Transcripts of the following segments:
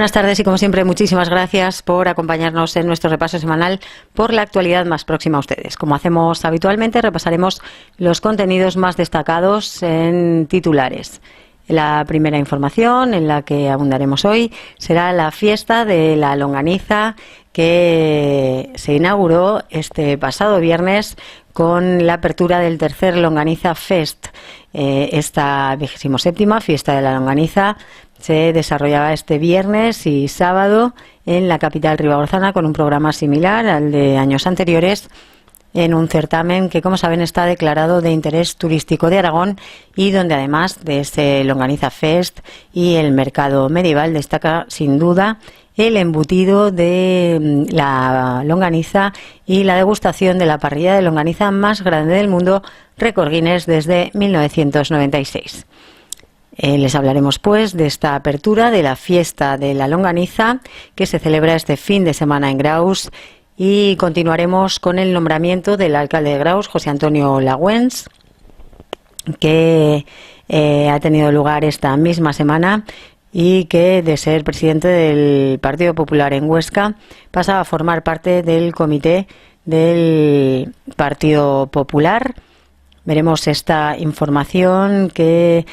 Buenas tardes y como siempre muchísimas gracias por acompañarnos en nuestro repaso semanal por la actualidad más próxima a ustedes. Como hacemos habitualmente, repasaremos los contenidos más destacados en titulares. La primera información en la que abundaremos hoy será la fiesta de la longaniza que se inauguró este pasado viernes con la apertura del tercer Longaniza Fest. Esta 27ª fiesta de la longaniza se desarrollaba este viernes y sábado en la capital ribagorzana con un programa similar al de años anteriores, en un certamen que, como saben, está declarado de interés turístico de Aragón y donde, además de ese Longaniza Fest y el mercado medieval, destaca sin duda el embutido de la longaniza y la degustación de la parrilla de longaniza más grande del mundo, récord Guinness desde 1996. Les hablaremos pues de esta apertura de la fiesta de la longaniza que se celebra este fin de semana en Graus. Y continuaremos con el nombramiento del alcalde de Graus, José Antonio Lagüens, que ha tenido lugar esta misma semana y que, de ser presidente del Partido Popular en Huesca, pasa a formar parte del comité del Partido Popular. Veremos esta información que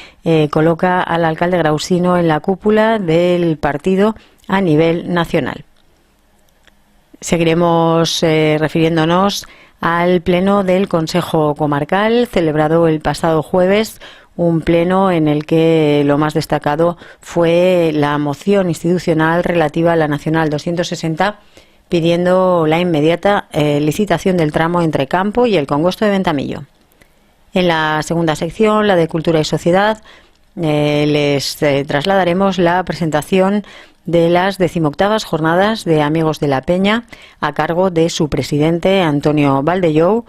coloca al alcalde grausino en la cúpula del partido a nivel nacional. Seguiremos refiriéndonos al pleno del Consejo Comarcal, celebrado el pasado jueves, un pleno en el que lo más destacado fue la moción institucional relativa a la Nacional 260, pidiendo la inmediata licitación del tramo entre Campo y el Congosto de Ventamillo. En la segunda sección, la de Cultura y Sociedad, les trasladaremos la presentación de las 18ª jornadas de Amigos de la Peña a cargo de su presidente Antonio Valdellou,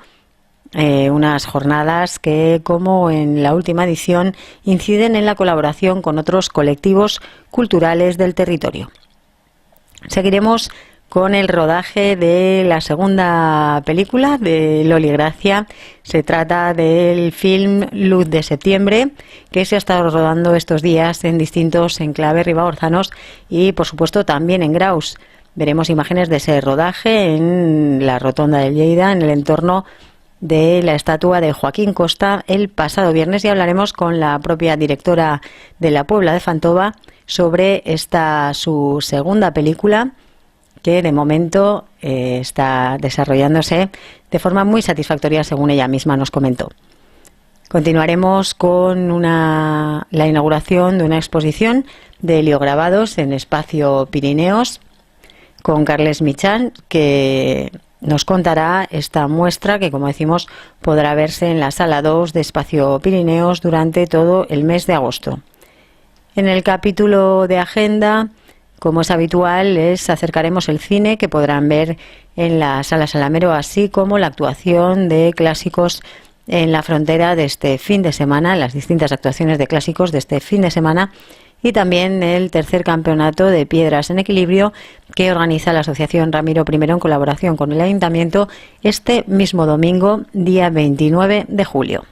unas jornadas que, como en la última edición, inciden en la colaboración con otros colectivos culturales del territorio. Seguiremos con el rodaje de la segunda película de Loli Gracia. Se trata del film Luz de Septiembre, que se ha estado rodando estos días en distintos enclaves ribagorzanos y, por supuesto, también en Graus. Veremos imágenes de ese rodaje en la Rotonda del Lleida, en el entorno de la estatua de Joaquín Costa, el pasado viernes, y hablaremos con la propia directora de la Puebla de Fantova sobre esta, su segunda película, que de momento está desarrollándose de forma muy satisfactoria, según ella misma nos comentó. Continuaremos con la inauguración de una exposición de heliograbados en Espacio Pirineos con Carles Michan, que nos contará esta muestra que, como decimos, podrá verse en la Sala 2 de Espacio Pirineos durante todo el mes de agosto. En el capítulo de agenda, como es habitual, les acercaremos el cine que podrán ver en la Sala Salamero, así como la actuación de clásicos en la frontera de este fin de semana, las distintas actuaciones de clásicos de este fin de semana, y también el tercer campeonato de piedras en equilibrio que organiza la Asociación Ramiro I en colaboración con el Ayuntamiento este mismo domingo, día 29 de julio.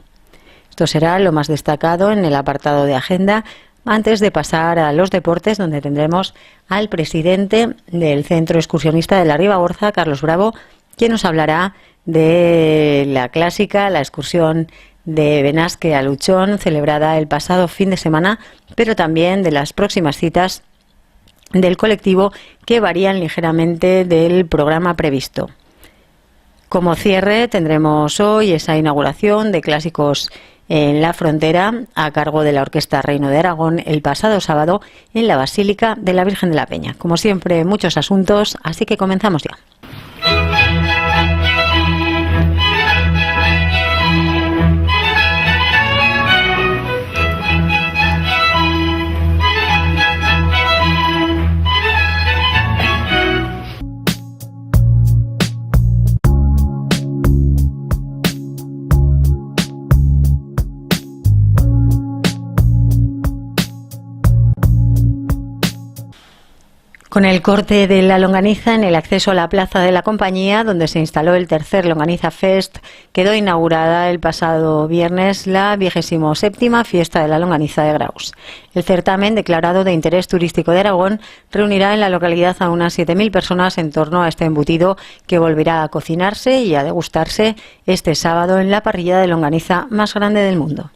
Esto será lo más destacado en el apartado de agenda, antes de pasar a los deportes, donde tendremos al presidente del Centro Excursionista de la Ribagorza, Carlos Bravo, quien nos hablará de la clásica, la excursión de Benasque a Luchón, celebrada el pasado fin de semana, pero también de las próximas citas del colectivo que varían ligeramente del programa previsto. Como cierre tendremos hoy esa inauguración de clásicos en la frontera a cargo de la Orquesta Reino de Aragón el pasado sábado en la Basílica de la Virgen de la Peña. Como siempre, muchos asuntos, así que comenzamos ya. Con el corte de la longaniza en el acceso a la plaza de la compañía, donde se instaló el tercer Longaniza Fest, quedó inaugurada el pasado viernes la 27ª Fiesta de la Longaniza de Graus. El certamen, declarado de interés turístico de Aragón, reunirá en la localidad a unas 7.000 personas en torno a este embutido que volverá a cocinarse y a degustarse este sábado en la parrilla de longaniza más grande del mundo.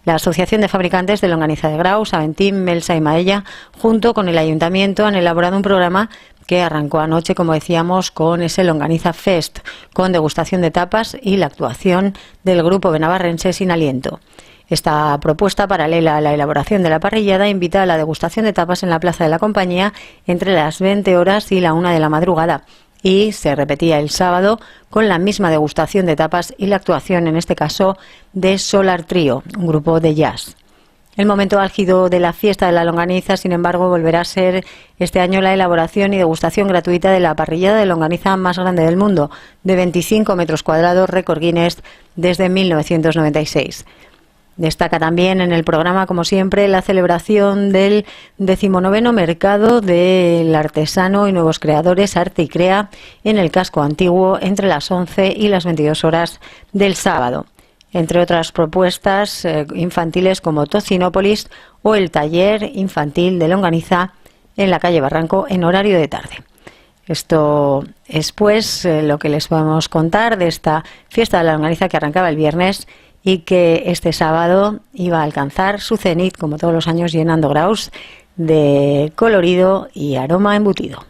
La Asociación de Fabricantes de Longaniza de Graus, Aventín, Melsa y Maella, junto con el Ayuntamiento, han elaborado un programa que arrancó anoche, como decíamos, con ese Longaniza Fest, con degustación de tapas y la actuación del grupo benabarrense Sin Aliento. Esta propuesta, paralela a la elaboración de la parrillada, invita a la degustación de tapas en la plaza de la compañía entre las 20 horas y la 1 de la madrugada. Y se repetía el sábado con la misma degustación de tapas y la actuación, en este caso, de Solar Trio, un grupo de jazz. El momento álgido de la fiesta de la longaniza, sin embargo, volverá a ser este año la elaboración y degustación gratuita de la parrillada de longaniza más grande del mundo, de 25 metros cuadrados, récord Guinness desde 1996. Destaca también en el programa, como siempre, la celebración del 19º Mercado del Artesano y Nuevos Creadores Arte y Crea en el casco antiguo entre las 11 y las 22 horas del sábado. Entre otras propuestas infantiles como Tocinópolis o el taller infantil de longaniza en la calle Barranco en horario de tarde. Esto es pues lo que les podemos contar de esta fiesta de la longaniza que arrancaba el viernes y que este sábado iba a alcanzar su cenit, como todos los años, llenando Graus de colorido y aroma embutido.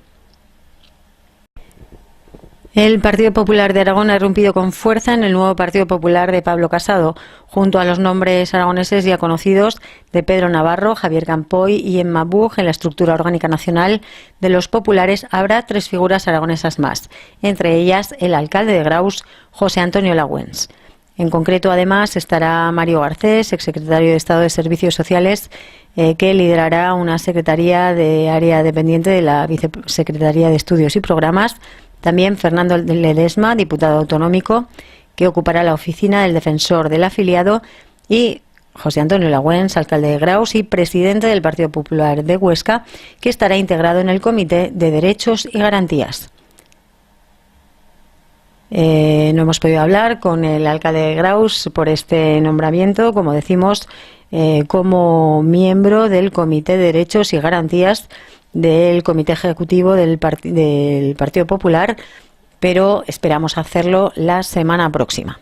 El Partido Popular de Aragón ha irrumpido con fuerza en el nuevo Partido Popular de Pablo Casado, junto a los nombres aragoneses ya conocidos de Pedro Navarro, Javier Campoy y Emma Buch. En la estructura orgánica nacional de los populares habrá 3 figuras aragonesas más, entre ellas el alcalde de Graus, José Antonio Lagüens. En concreto, además, estará Mario Garcés, exsecretario de Estado de Servicios Sociales, que liderará una secretaría de área dependiente de la Vicesecretaría de Estudios y Programas. También Fernando Ledesma, diputado autonómico, que ocupará la oficina del defensor del afiliado, y José Antonio Lagüens, alcalde de Graus y presidente del Partido Popular de Huesca, que estará integrado en el Comité de Derechos y Garantías. No hemos podido hablar con el alcalde de Graus por este nombramiento, como decimos, como miembro del Comité de Derechos y Garantías del Comité Ejecutivo del Partido Popular, pero esperamos hacerlo la semana próxima.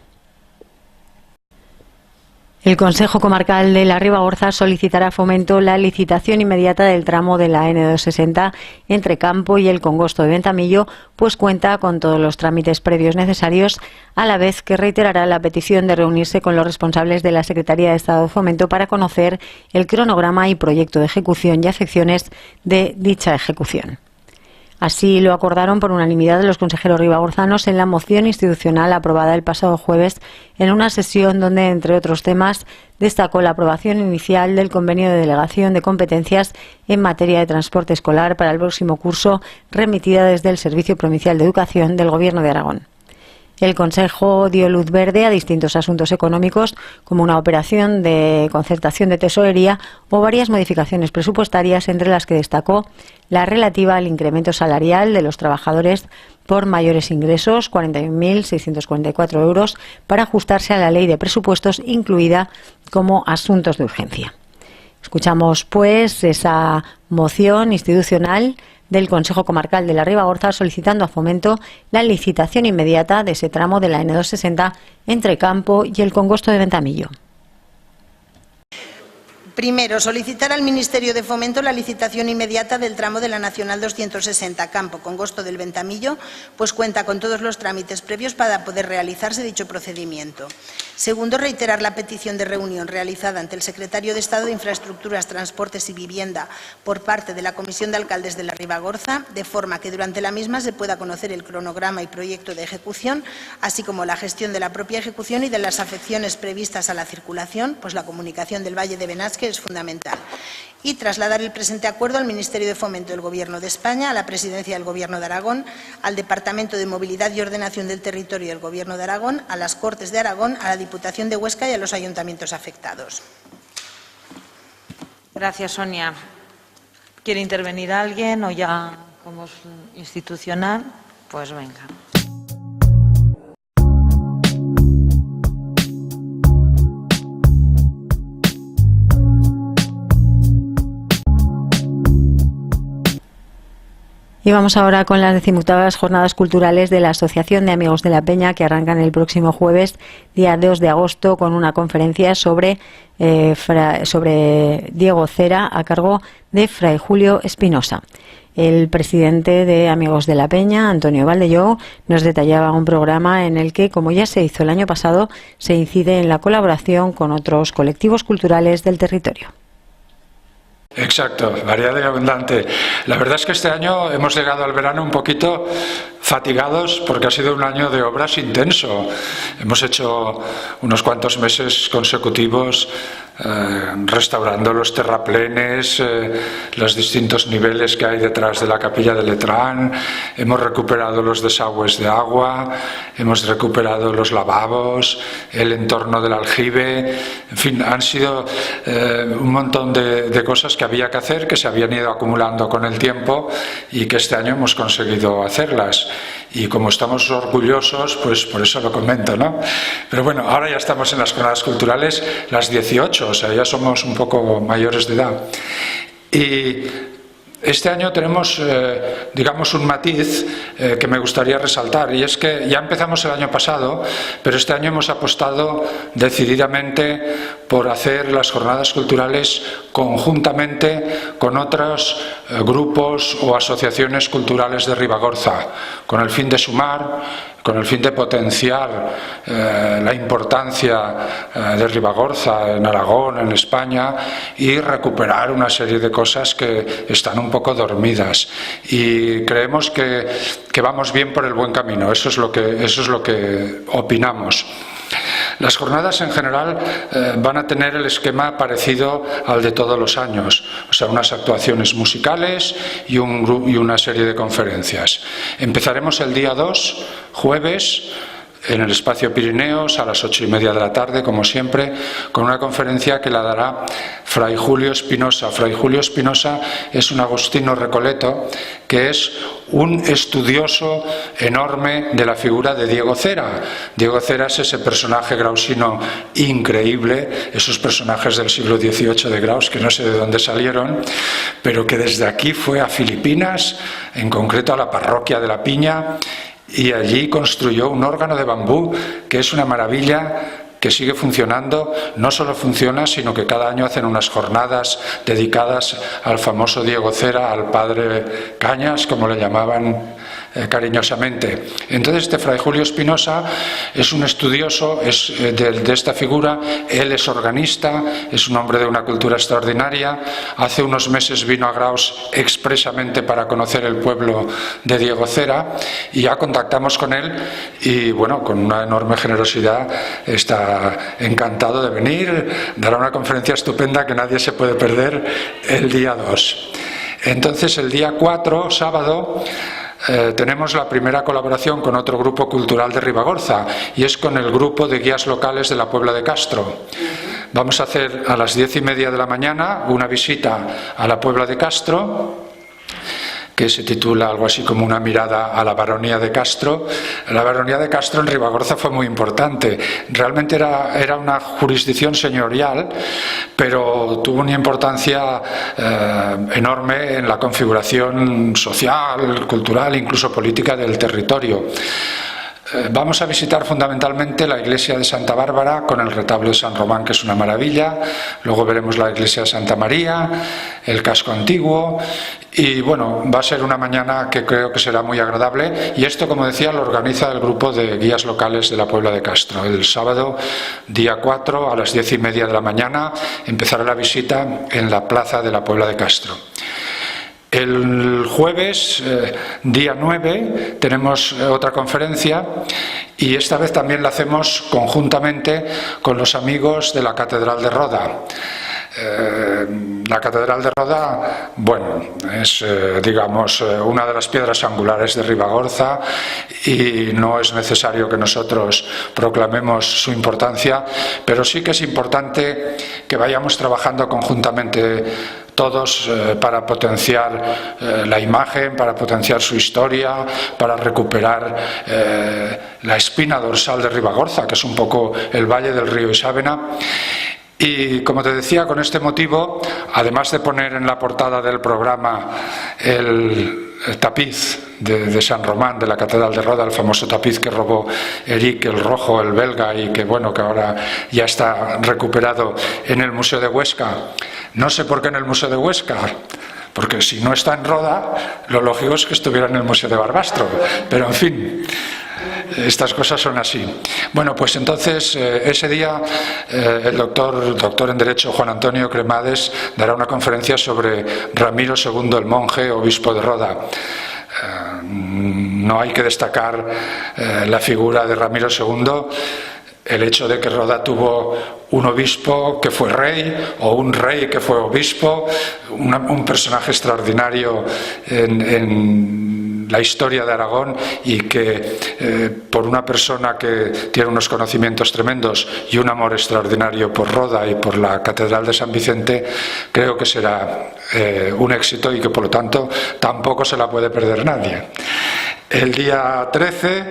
El Consejo Comarcal de la Ribagorza solicitará a Fomento la licitación inmediata del tramo de la N260 entre Campo y el Congosto de Ventamillo, pues cuenta con todos los trámites previos necesarios, a la vez que reiterará la petición de reunirse con los responsables de la Secretaría de Estado de Fomento para conocer el cronograma y proyecto de ejecución y afecciones de dicha ejecución. Así lo acordaron por unanimidad los consejeros ribagorzanos en la moción institucional aprobada el pasado jueves en una sesión donde, entre otros temas, destacó la aprobación inicial del convenio de delegación de competencias en materia de transporte escolar para el próximo curso, remitida desde el Servicio Provincial de Educación del Gobierno de Aragón. El Consejo dio luz verde a distintos asuntos económicos, como una operación de concertación de tesorería o varias modificaciones presupuestarias, entre las que destacó la relativa al incremento salarial de los trabajadores por mayores ingresos, 41.644 euros, para ajustarse a la ley de presupuestos, incluida como asuntos de urgencia. Escuchamos, pues, esa moción institucional del Consejo Comarcal de la Ribagorza solicitando a Fomento la licitación inmediata de ese tramo de la N260 entre Campo y el Congosto de Ventamillo. Primero, solicitar al Ministerio de Fomento la licitación inmediata del tramo de la Nacional 260 Campo Congosto del Ventamillo, pues cuenta con todos los trámites previos para poder realizarse dicho procedimiento. Segundo, reiterar la petición de reunión realizada ante el Secretario de Estado de Infraestructuras, Transportes y Vivienda por parte de la Comisión de Alcaldes de la Ribagorza, de forma que durante la misma se pueda conocer el cronograma y proyecto de ejecución, así como la gestión de la propia ejecución y de las afecciones previstas a la circulación, pues la comunicación del Valle de Benasque es fundamental. Y trasladar el presente acuerdo al Ministerio de Fomento del Gobierno de España, a la Presidencia del Gobierno de Aragón, al Departamento de Movilidad y Ordenación del Territorio del Gobierno de Aragón, a las Cortes de Aragón, a la Diputación de Huesca y a los ayuntamientos afectados. Gracias, Sonia. ¿Quiere intervenir alguien o ya como es institucional? Pues venga. Y vamos ahora con las 18ª Jornadas Culturales de la Asociación de Amigos de la Peña, que arrancan el próximo jueves, día 2 de agosto, con una conferencia sobre Diego Cera a cargo de Fray Julio Espinosa. El presidente de Amigos de la Peña, Antonio Valdelló, nos detallaba un programa en el que, como ya se hizo el año pasado, se incide en la colaboración con otros colectivos culturales del territorio. Exacto, variada y abundante. La verdad es que este año hemos llegado al verano un poquito fatigados porque ha sido un año de obras intenso. Hemos hecho unos cuantos meses consecutivos restaurando los terraplenes, los distintos niveles que hay detrás de la capilla de Letrán. Hemos recuperado los desagües de agua, hemos recuperado los lavabos, el entorno del aljibe. En fin, han sido un montón de cosas que había que hacer, que se habían ido acumulando con el tiempo y que este año hemos conseguido hacerlas. Y como estamos orgullosos, pues por eso lo comento, ¿no? Pero bueno, ahora ya estamos en las jornadas culturales, las 18, o sea, ya somos un poco mayores de edad. Y este año tenemos, digamos, un matiz que me gustaría resaltar, y es que ya empezamos el año pasado, pero este año hemos apostado decididamente por hacer las jornadas culturales conjuntamente con otros grupos o asociaciones culturales de Ribagorza, con el fin de sumar, con el fin de potenciar la importancia de Ribagorza en Aragón, en España, y recuperar una serie de cosas que están un poco dormidas. Y creemos que vamos bien por el buen camino, eso es lo que opinamos. Las jornadas en general van a tener el esquema parecido al de todos los años, o sea, unas actuaciones musicales y una serie de conferencias. Empezaremos el día 2, jueves, en el Espacio Pirineos a las 8:30 de la tarde, como siempre, con una conferencia que la dará Fray Julio Espinosa. Fray Julio Espinosa es un agustino recoleto que es un estudioso enorme de la figura de Diego Cera. Diego Cera es ese personaje grausino increíble, esos personajes del siglo XVIII de Graus, que no sé de dónde salieron, pero que desde aquí fue a Filipinas, en concreto a la parroquia de La Piña, y allí construyó un órgano de bambú que es una maravilla, que sigue funcionando. No solo funciona, sino que cada año hacen unas jornadas dedicadas al famoso Diego Cera, al padre Cañas, como le llamaban cariñosamente. Entonces, este Fray Julio Espinosa es un estudioso de esta figura. Él es organista, es un hombre de una cultura extraordinaria. Hace unos meses vino a Graus expresamente para conocer el pueblo de Diego Cera, y ya contactamos con él y, bueno, con una enorme generosidad está encantado de venir. Dará una conferencia estupenda que nadie se puede perder el día 2. Entonces, el día 4, sábado, tenemos la primera colaboración con otro grupo cultural de Ribagorza, y es con el grupo de guías locales de la Puebla de Castro. Vamos a hacer a las 10:30 de la mañana una visita a la Puebla de Castro, que se titula algo así como una mirada a la baronía de Castro. La baronía de Castro en Ribagorza fue muy importante. Realmente era una jurisdicción señorial, pero tuvo una importancia enorme en la configuración social, cultural, incluso política del territorio. Vamos a visitar fundamentalmente la iglesia de Santa Bárbara con el retablo de San Román, que es una maravilla. Luego veremos la iglesia de Santa María, el casco antiguo, y bueno, va a ser una mañana que creo que será muy agradable. Y esto, como decía, lo organiza el grupo de guías locales de la Puebla de Castro. El sábado, día 4, a las 10:30 de la mañana, empezará la visita en la plaza de la Puebla de Castro. El jueves, día 9, tenemos otra conferencia, y esta vez también la hacemos conjuntamente con los amigos de la Catedral de Roda. La Catedral de Roda, bueno, es digamos una de las piedras angulares de Ribagorza, y no es necesario que nosotros proclamemos su importancia, pero sí que es importante que vayamos trabajando conjuntamente todos para potenciar la imagen, para potenciar su historia, para recuperar la espina dorsal de Ribagorza, que es un poco el valle del río Isábena. Y como te decía, con este motivo, además de poner en la portada del programa el tapiz de San Román, de la Catedral de Roda, el famoso tapiz que robó Eric el Rojo, el belga, y que bueno, que ahora ya está recuperado en el Museo de Huesca. No sé por qué en el Museo de Huesca, porque si no está en Roda, lo lógico es que estuviera en el Museo de Barbastro, pero en fin, estas cosas son así. Bueno, pues entonces ese día el doctor en Derecho Juan Antonio Cremades dará una conferencia sobre Ramiro II el monje, obispo de Roda. No hay que destacar la figura de Ramiro II, el hecho de que Roda tuvo un obispo que fue rey o un rey que fue obispo, un personaje extraordinario en la historia de Aragón, y que por una persona que tiene unos conocimientos tremendos y un amor extraordinario por Roda y por la Catedral de San Vicente, creo que será un éxito y que por lo tanto tampoco se la puede perder nadie. El día 13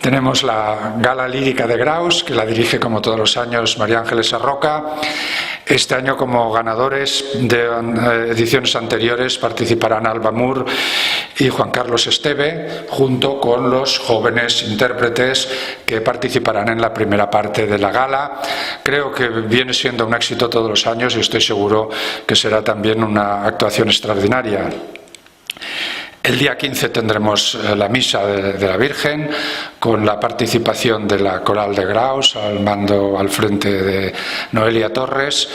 tenemos la Gala Lírica de Graus, que la dirige como todos los años María Ángeles Arroca. Este año, como ganadores de ediciones anteriores, participarán Alba Mur y Juan Carlos Esteve, junto con los jóvenes intérpretes que participarán en la primera parte de la gala. Creo que viene siendo un éxito todos los años y estoy seguro que será también una actuación extraordinaria. El día 15 tendremos la misa de la Virgen, con la participación de la Coral de Graus al frente de Noelia Torres,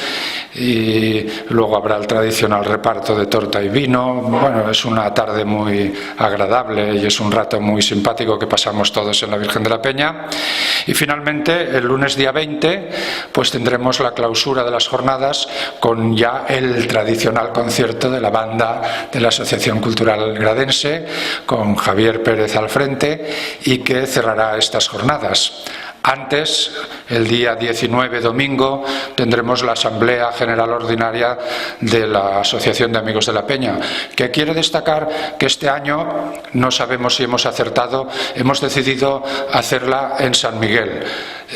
y luego habrá el tradicional reparto de torta y vino. Bueno, es una tarde muy agradable y es un rato muy simpático que pasamos todos en la Virgen de la Peña. Y finalmente, el lunes día 20, pues tendremos la clausura de las jornadas con ya el tradicional concierto de la banda de la Asociación Cultural Gradense, con Javier Pérez al frente, y que cerrará estas jornadas. Antes, el día 19, domingo, tendremos la Asamblea General Ordinaria de la Asociación de Amigos de la Peña, que quiero destacar que este año, no sabemos si hemos acertado, hemos decidido hacerla en San Miguel,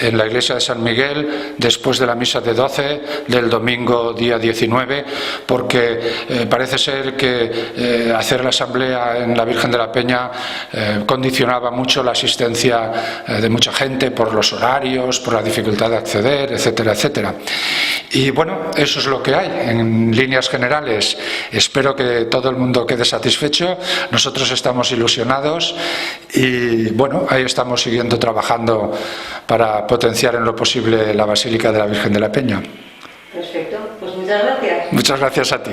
en la iglesia de San Miguel, después de la misa de 12 del domingo día 19, porque parece ser que hacer la asamblea en la Virgen de la Peña condicionaba mucho la asistencia de mucha gente por los horarios, por la dificultad de acceder, etcétera, etcétera. Y bueno, eso es lo que hay en líneas generales. Espero que todo el mundo quede satisfecho. Nosotros estamos ilusionados y bueno, ahí estamos siguiendo trabajando para potenciar en lo posible la Basílica de la Virgen de la Peña. Perfecto, pues muchas gracias. Muchas gracias a ti.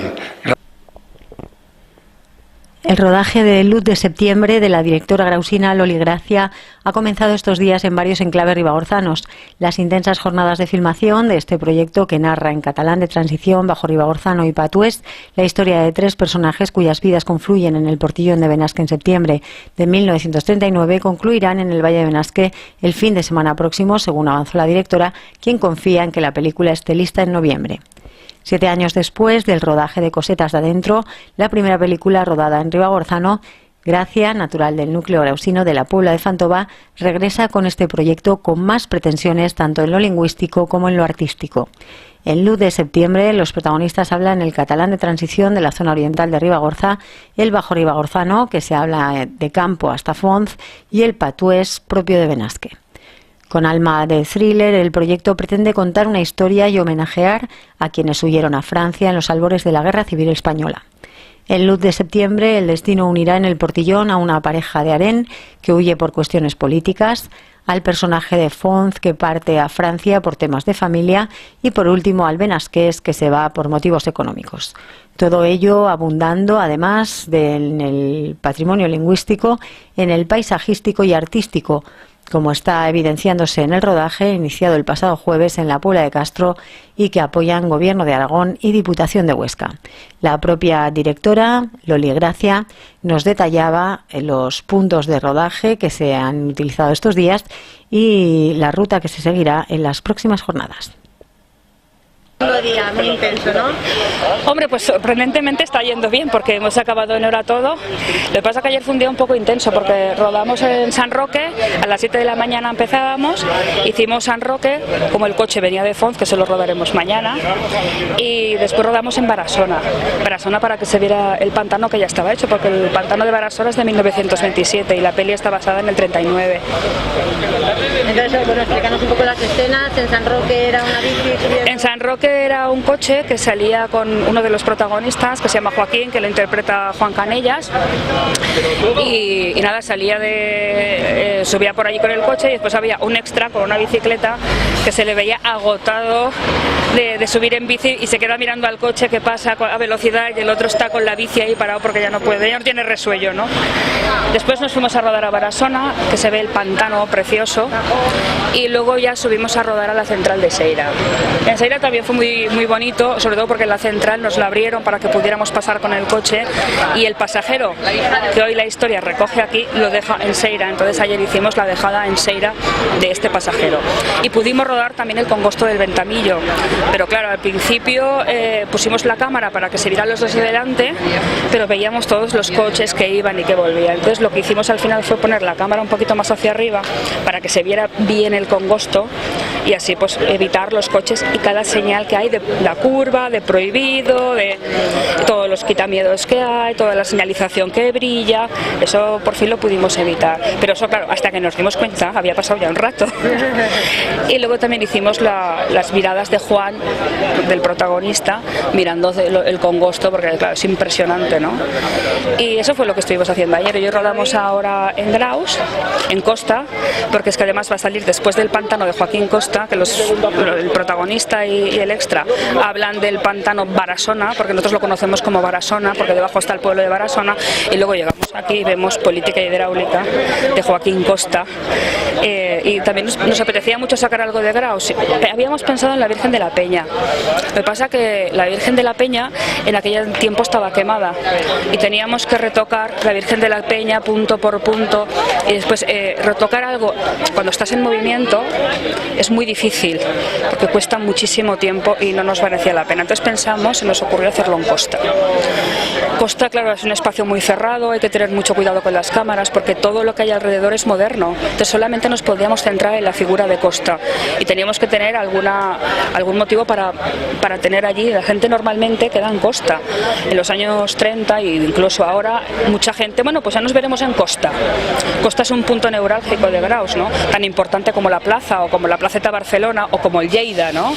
El rodaje de Luz de septiembre de la directora grausina Loli Gracia ha comenzado estos días en varios enclaves ribagorzanos. Las intensas jornadas de filmación de este proyecto, que narra en catalán de transición, bajo ribagorzano y patués, la historia de tres personajes cuyas vidas confluyen en el Portillón de Benasque en septiembre de 1939, concluirán en el Valle de Benasque el fin de semana próximo, según avanzó la directora, quien confía en que la película esté lista en noviembre. 7 años después del rodaje de Cosetas de Adentro, la primera película rodada en Ribagorzano, Gracia, natural del núcleo grausino de la Puebla de Fantova, regresa con este proyecto con más pretensiones tanto en lo lingüístico como en lo artístico. En Luz de septiembre, los protagonistas hablan el catalán de transición de la zona oriental de Ribagorza, el bajo ribagorzano, que se habla de Campo hasta Fonz, y el patués propio de Benasque. Con alma de thriller, el proyecto pretende contar una historia y homenajear a quienes huyeron a Francia en los albores de la Guerra Civil Española. En Luz de septiembre, el destino unirá en el Portillón a una pareja de harén que huye por cuestiones políticas, al personaje de Fonz que parte a Francia por temas de familia y, por último, al benasqués que se va por motivos económicos. Todo ello abundando, además en el patrimonio lingüístico, en el paisajístico y artístico, como está evidenciándose en el rodaje iniciado el pasado jueves en la Puebla de Castro y que apoyan Gobierno de Aragón y Diputación de Huesca. La propia directora, Loli Gracia, nos detallaba los puntos de rodaje que se han utilizado estos días y la ruta que se seguirá en las próximas jornadas. El día, muy intenso, ¿no? Hombre, pues sorprendentemente está yendo bien porque hemos acabado en hora todo. Lo que pasa es que ayer fue un día un poco intenso porque rodamos en San Roque, a las 7 de la mañana empezábamos, hicimos San Roque, como el coche venía de Fonz, que se lo rodaremos mañana, y después rodamos en Barasona para que se viera el pantano que ya estaba hecho, porque el pantano de Barasona es de 1927 y la peli está basada en el 39. Entonces, bueno, explícanos un poco las escenas. En San Roque era una bici. En San Roque era un coche que salía con uno de los protagonistas, que se llama Joaquín, que lo interpreta Juan Canellas, y nada, salía subía por allí con el coche y después había un extra con una bicicleta que se le veía agotado de subir en bici y se queda mirando al coche que pasa a velocidad y el otro está con la bici ahí parado porque ya no puede, ya no tiene resuello, ¿no? Después nos fuimos a rodar a Barasona, que se ve el pantano precioso, y luego ya subimos a rodar a la central de Seira. En Seira también fue muy bonito, sobre todo porque en la central nos la abrieron para que pudiéramos pasar con el coche y el pasajero que hoy la historia recoge aquí lo deja en Seira. Entonces ayer hicimos la dejada en Seira de este pasajero y pudimos rodar también el congosto del Ventamillo, pero claro, al principio pusimos la cámara para que se vieran los dos de delante, pero veíamos todos los coches que iban y que volvían. Entonces lo que hicimos al final fue poner la cámara un poquito más hacia arriba para que se viera bien el congosto y así pues evitar los coches y cada señal que hay de la curva, de prohibido, de todos los quitamiedos que hay, toda la señalización que brilla, eso por fin lo pudimos evitar, pero eso claro, hasta que nos dimos cuenta había pasado ya un rato. Y luego también hicimos las miradas de Juan, del protagonista, mirando el congosto, porque claro, es impresionante, ¿no? Y eso fue lo que estuvimos haciendo ayer. Hoy rodamos ahora en Graus, en Costa, porque es que además va a salir después del pantano de Joaquín Costa, que el protagonista y el extra hablan del pantano Barasona, porque nosotros lo conocemos como Barasona, porque debajo está el pueblo de Barasona, y luego llegamos aquí y vemos Política Hidráulica de Joaquín Costa. Y también nos apetecía mucho sacar algo de Graus. Habíamos pensado en la Virgen de la Peña. Lo que pasa que la Virgen de la Peña en aquel tiempo estaba quemada y teníamos que retocar la Virgen de la Peña punto por punto, y después retocar algo cuando estás en movimiento es muy difícil porque cuesta muchísimo tiempo y no nos merecía la pena. Entonces pensamos, se nos ocurrió hacerlo en Costa. Costa, claro, es un espacio muy cerrado, hay que tener mucho cuidado con las cámaras porque todo lo que hay alrededor es moderno. Entonces solamente nos podíamos centrar en la figura de Costa y teníamos que tener algún motivo para tener allí. La gente normalmente queda en Costa. En los años 30 e incluso ahora mucha gente, bueno, pues ya nos veremos en Costa. Costa es un punto neurálgico de Graus, ¿no? Tan importante como la plaza o como la Placeta Barcelona o como el Lleida, ¿no?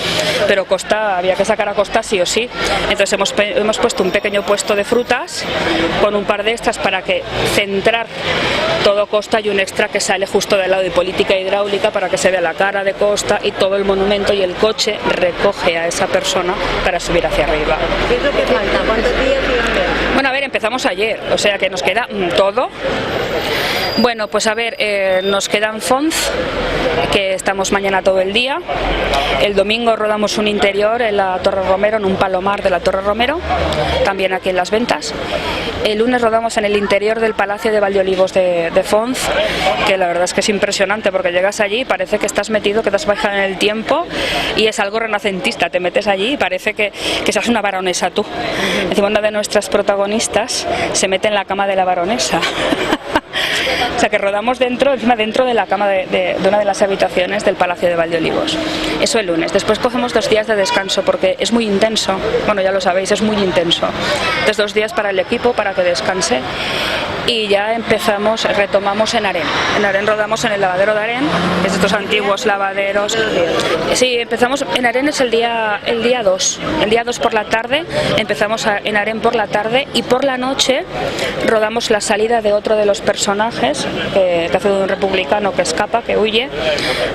Pero Costa, había que sacar a Costa sí o sí. Entonces hemos puesto un pequeño puesto de frutas con un par de estas para que centrar todo Costa y un extra que sale justo del lado de Política Hidráulica para que se vea la cara de Costa y todo el monumento, y el coche recoge a esa persona para subir hacia arriba. ¿Qué es lo que falta? ¿Cuántos días y dónde? Bueno, a ver, empezamos ayer, o sea que nos queda todo. Bueno, pues a ver, nos queda en Fonz, que estamos mañana todo el día. El domingo rodamos un interior en la Torre Romero, en un palomar de la Torre Romero, también aquí en Las Ventas. El lunes rodamos en el interior del Palacio de Valdeolivos de Fonz, que la verdad es que es impresionante porque llegas allí y parece que estás metido, que te has bajado en el tiempo y es algo renacentista. Te metes allí y parece que seas una baronesa tú. Encima una de nuestras protagonistas se mete en la cama de la baronesa. O sea que rodamos dentro de la cama de una de las habitaciones del Palacio de Valdeolivos. Eso el lunes. Después cogemos 2 días de descanso porque es muy intenso. Bueno, ya lo sabéis, es muy intenso. Entonces 2 días para el equipo, para que descanse. Y ya retomamos en Aren. En Aren rodamos en el lavadero de Aren, es estos antiguos lavaderos. Sí, empezamos en Aren es el día 2. El día 2 por la tarde empezamos en Aren por la tarde y por la noche rodamos la salida de otro de los personajes que hace de un republicano que escapa, que huye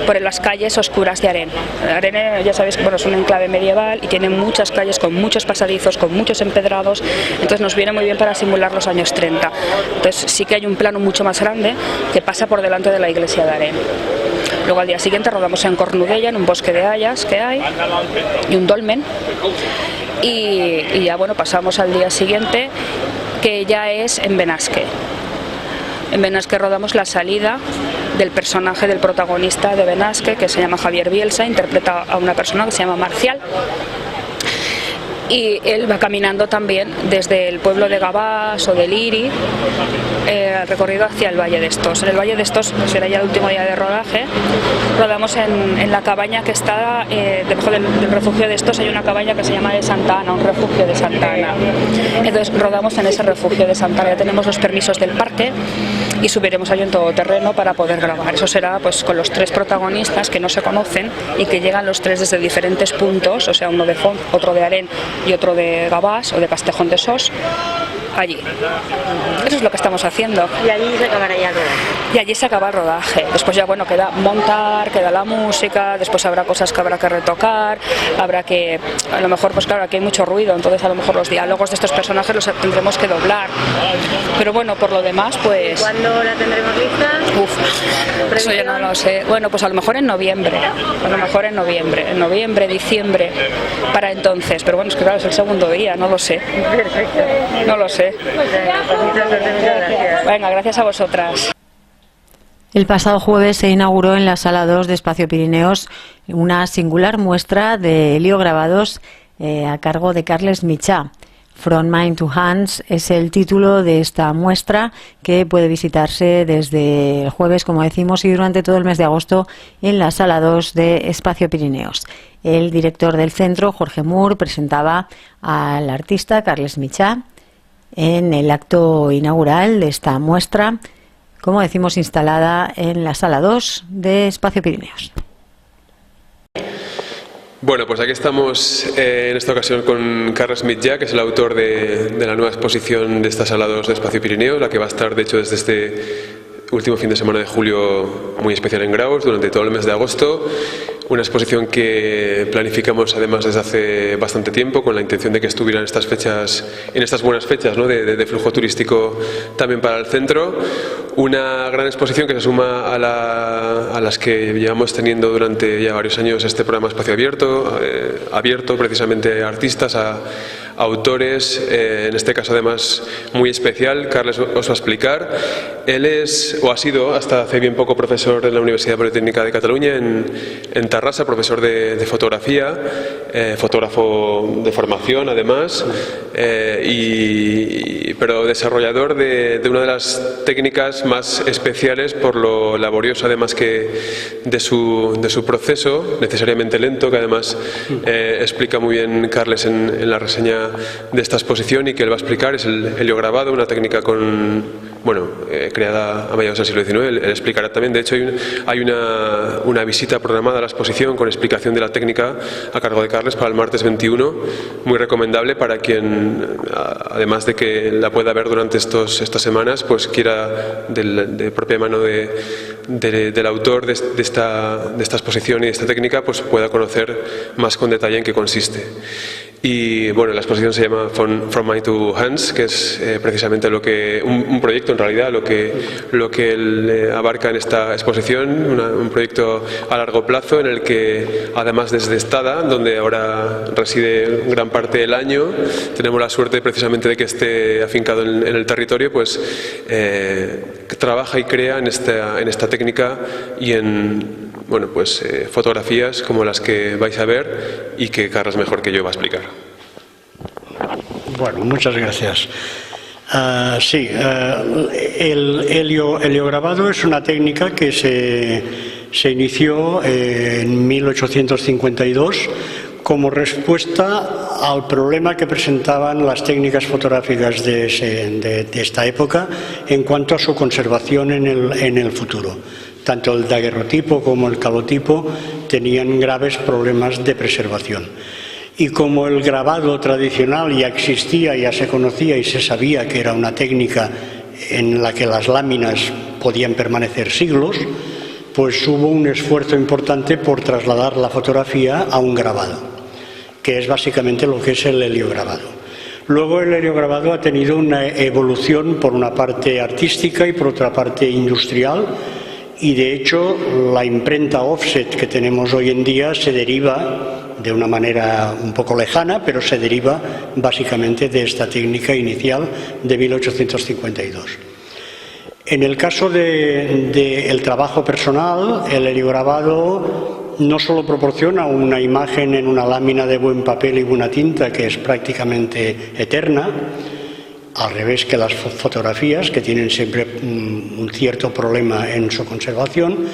por las calles oscuras de Aren. Aren, ya sabéis, bueno, es un enclave medieval y tiene muchas calles con muchos pasadizos, con muchos empedrados, entonces nos viene muy bien para simular los años 30. Entonces sí que hay un plano mucho más grande que pasa por delante de la iglesia de Aren. Luego al día siguiente rodamos en Cornudella, en un bosque de hayas que hay, y un dolmen. Y ya bueno, pasamos al día siguiente, que ya es en Benasque. En Benasque rodamos la salida del personaje del protagonista de Benasque, que se llama Javier Bielsa, interpreta a una persona que se llama Marcial. y él va caminando también desde el pueblo de Gavàs o de Liri, recorrido hacia el Valle d'Estós. En el Valle d'Estós será ya el último día de rodaje. Rodamos en la cabaña que está debajo del refugio de Estós. Hay una cabaña que se llama de Santa Ana, un refugio de Santa Ana. Entonces rodamos en ese refugio de Santa Ana. Ya tenemos los permisos del parque y subiremos allí en todoterreno para poder grabar. Eso será pues con los 3 protagonistas que no se conocen y que llegan los 3 desde diferentes puntos, o sea, uno de Font, otro de Aren y otro de Gavàs o de Castejón de Sos, allí. Eso es lo que estamos haciendo. Y allí se acabará ya el rodaje. Y allí se acaba el rodaje. Después ya, bueno, queda montar, queda la música, después habrá cosas que habrá que retocar, habrá que, a lo mejor, pues claro, aquí hay mucho ruido, entonces a lo mejor los diálogos de estos personajes los tendremos que doblar. Pero bueno, por lo demás, pues... ¿Cuándo la tendremos lista? Eso ya no lo sé. Bueno, pues a lo mejor en noviembre, diciembre, para entonces. Pero bueno, es que claro, es el segundo día, no lo sé. Perfecto. No lo sé. Muchas gracias. Venga, gracias a vosotras. El pasado jueves se inauguró en la Sala 2 de Espacio Pirineos una singular muestra de heliograbados a cargo de Carles Mitjà. From Mind to Hands es el título de esta muestra que puede visitarse desde el jueves, como decimos, y durante todo el mes de agosto en la Sala 2 de Espacio Pirineos. El director del centro, Jorge Mur, presentaba al artista Carles Mitjà en el acto inaugural de esta muestra, como decimos, instalada en la Sala 2 de Espacio Pirineos. Bueno, pues aquí estamos en esta ocasión con Carles Mitjà, que es el autor de la nueva exposición de esta Sala 2 de Espacio Pirineos, la que va a estar, de hecho, desde este último fin de semana de julio muy especial en Graus, durante todo el mes de agosto. Una exposición que planificamos además desde hace bastante tiempo, con la intención de que estuviera en estas fechas, en estas buenas fechas, ¿no?, de flujo turístico también para el centro. Una gran exposición que se suma a las que llevamos teniendo durante ya varios años este programa Espacio Abierto, abierto precisamente a artistas, a autores, en este caso además muy especial. Carles os va a explicar. Él es, o ha sido hasta hace bien poco, profesor en la Universidad Politécnica de Cataluña en Tarrasa, profesor de fotografía, fotógrafo de formación además, pero desarrollador de una de las técnicas más especiales por lo laborioso además que de su proceso, necesariamente lento, que además explica muy bien Carles en la reseña de esta exposición, y que él va a explicar. Es el heliograbado, una técnica creada a mediados del siglo XIX. Él explicará también. De hecho, hay una visita programada a la exposición con explicación de la técnica a cargo de Carles para el martes 21, muy recomendable para quien, además de que la pueda ver durante estas semanas, pues quiera de propia mano del autor de esta exposición y de esta técnica, pues pueda conocer más con detalle en qué consiste. Y bueno, la exposición se llama From Mind to Hands, que es precisamente un proyecto en realidad, lo que él abarca en esta exposición, un proyecto a largo plazo en el que, además desde Estada, donde ahora reside gran parte del año, tenemos la suerte precisamente de que esté afincado en el territorio, pues trabaja y crea en esta técnica y en fotografías como las que vais a ver y que Carles mejor que yo va a explicar. Bueno, muchas gracias. El heliograbado es una técnica que se inició en 1852 como respuesta al problema que presentaban las técnicas fotográficas de esta época en cuanto a su conservación en el futuro. Tanto el daguerrotipo como el calotipo tenían graves problemas de preservación. Y como el grabado tradicional ya existía, ya se conocía y se sabía que era una técnica en la que las láminas podían permanecer siglos, pues hubo un esfuerzo importante por trasladar la fotografía a un grabado, que es básicamente lo que es el heliograbado. Luego el heliograbado ha tenido una evolución, por una parte artística y por otra parte industrial, y de hecho la imprenta offset que tenemos hoy en día se deriva de una manera un poco lejana, pero se deriva básicamente de esta técnica inicial de 1852. En el caso del trabajo personal, el heliograbado no solo proporciona una imagen en una lámina de buen papel y buena tinta que es prácticamente eterna, al revés que las fotografías, que tienen siempre un cierto problema en su conservación,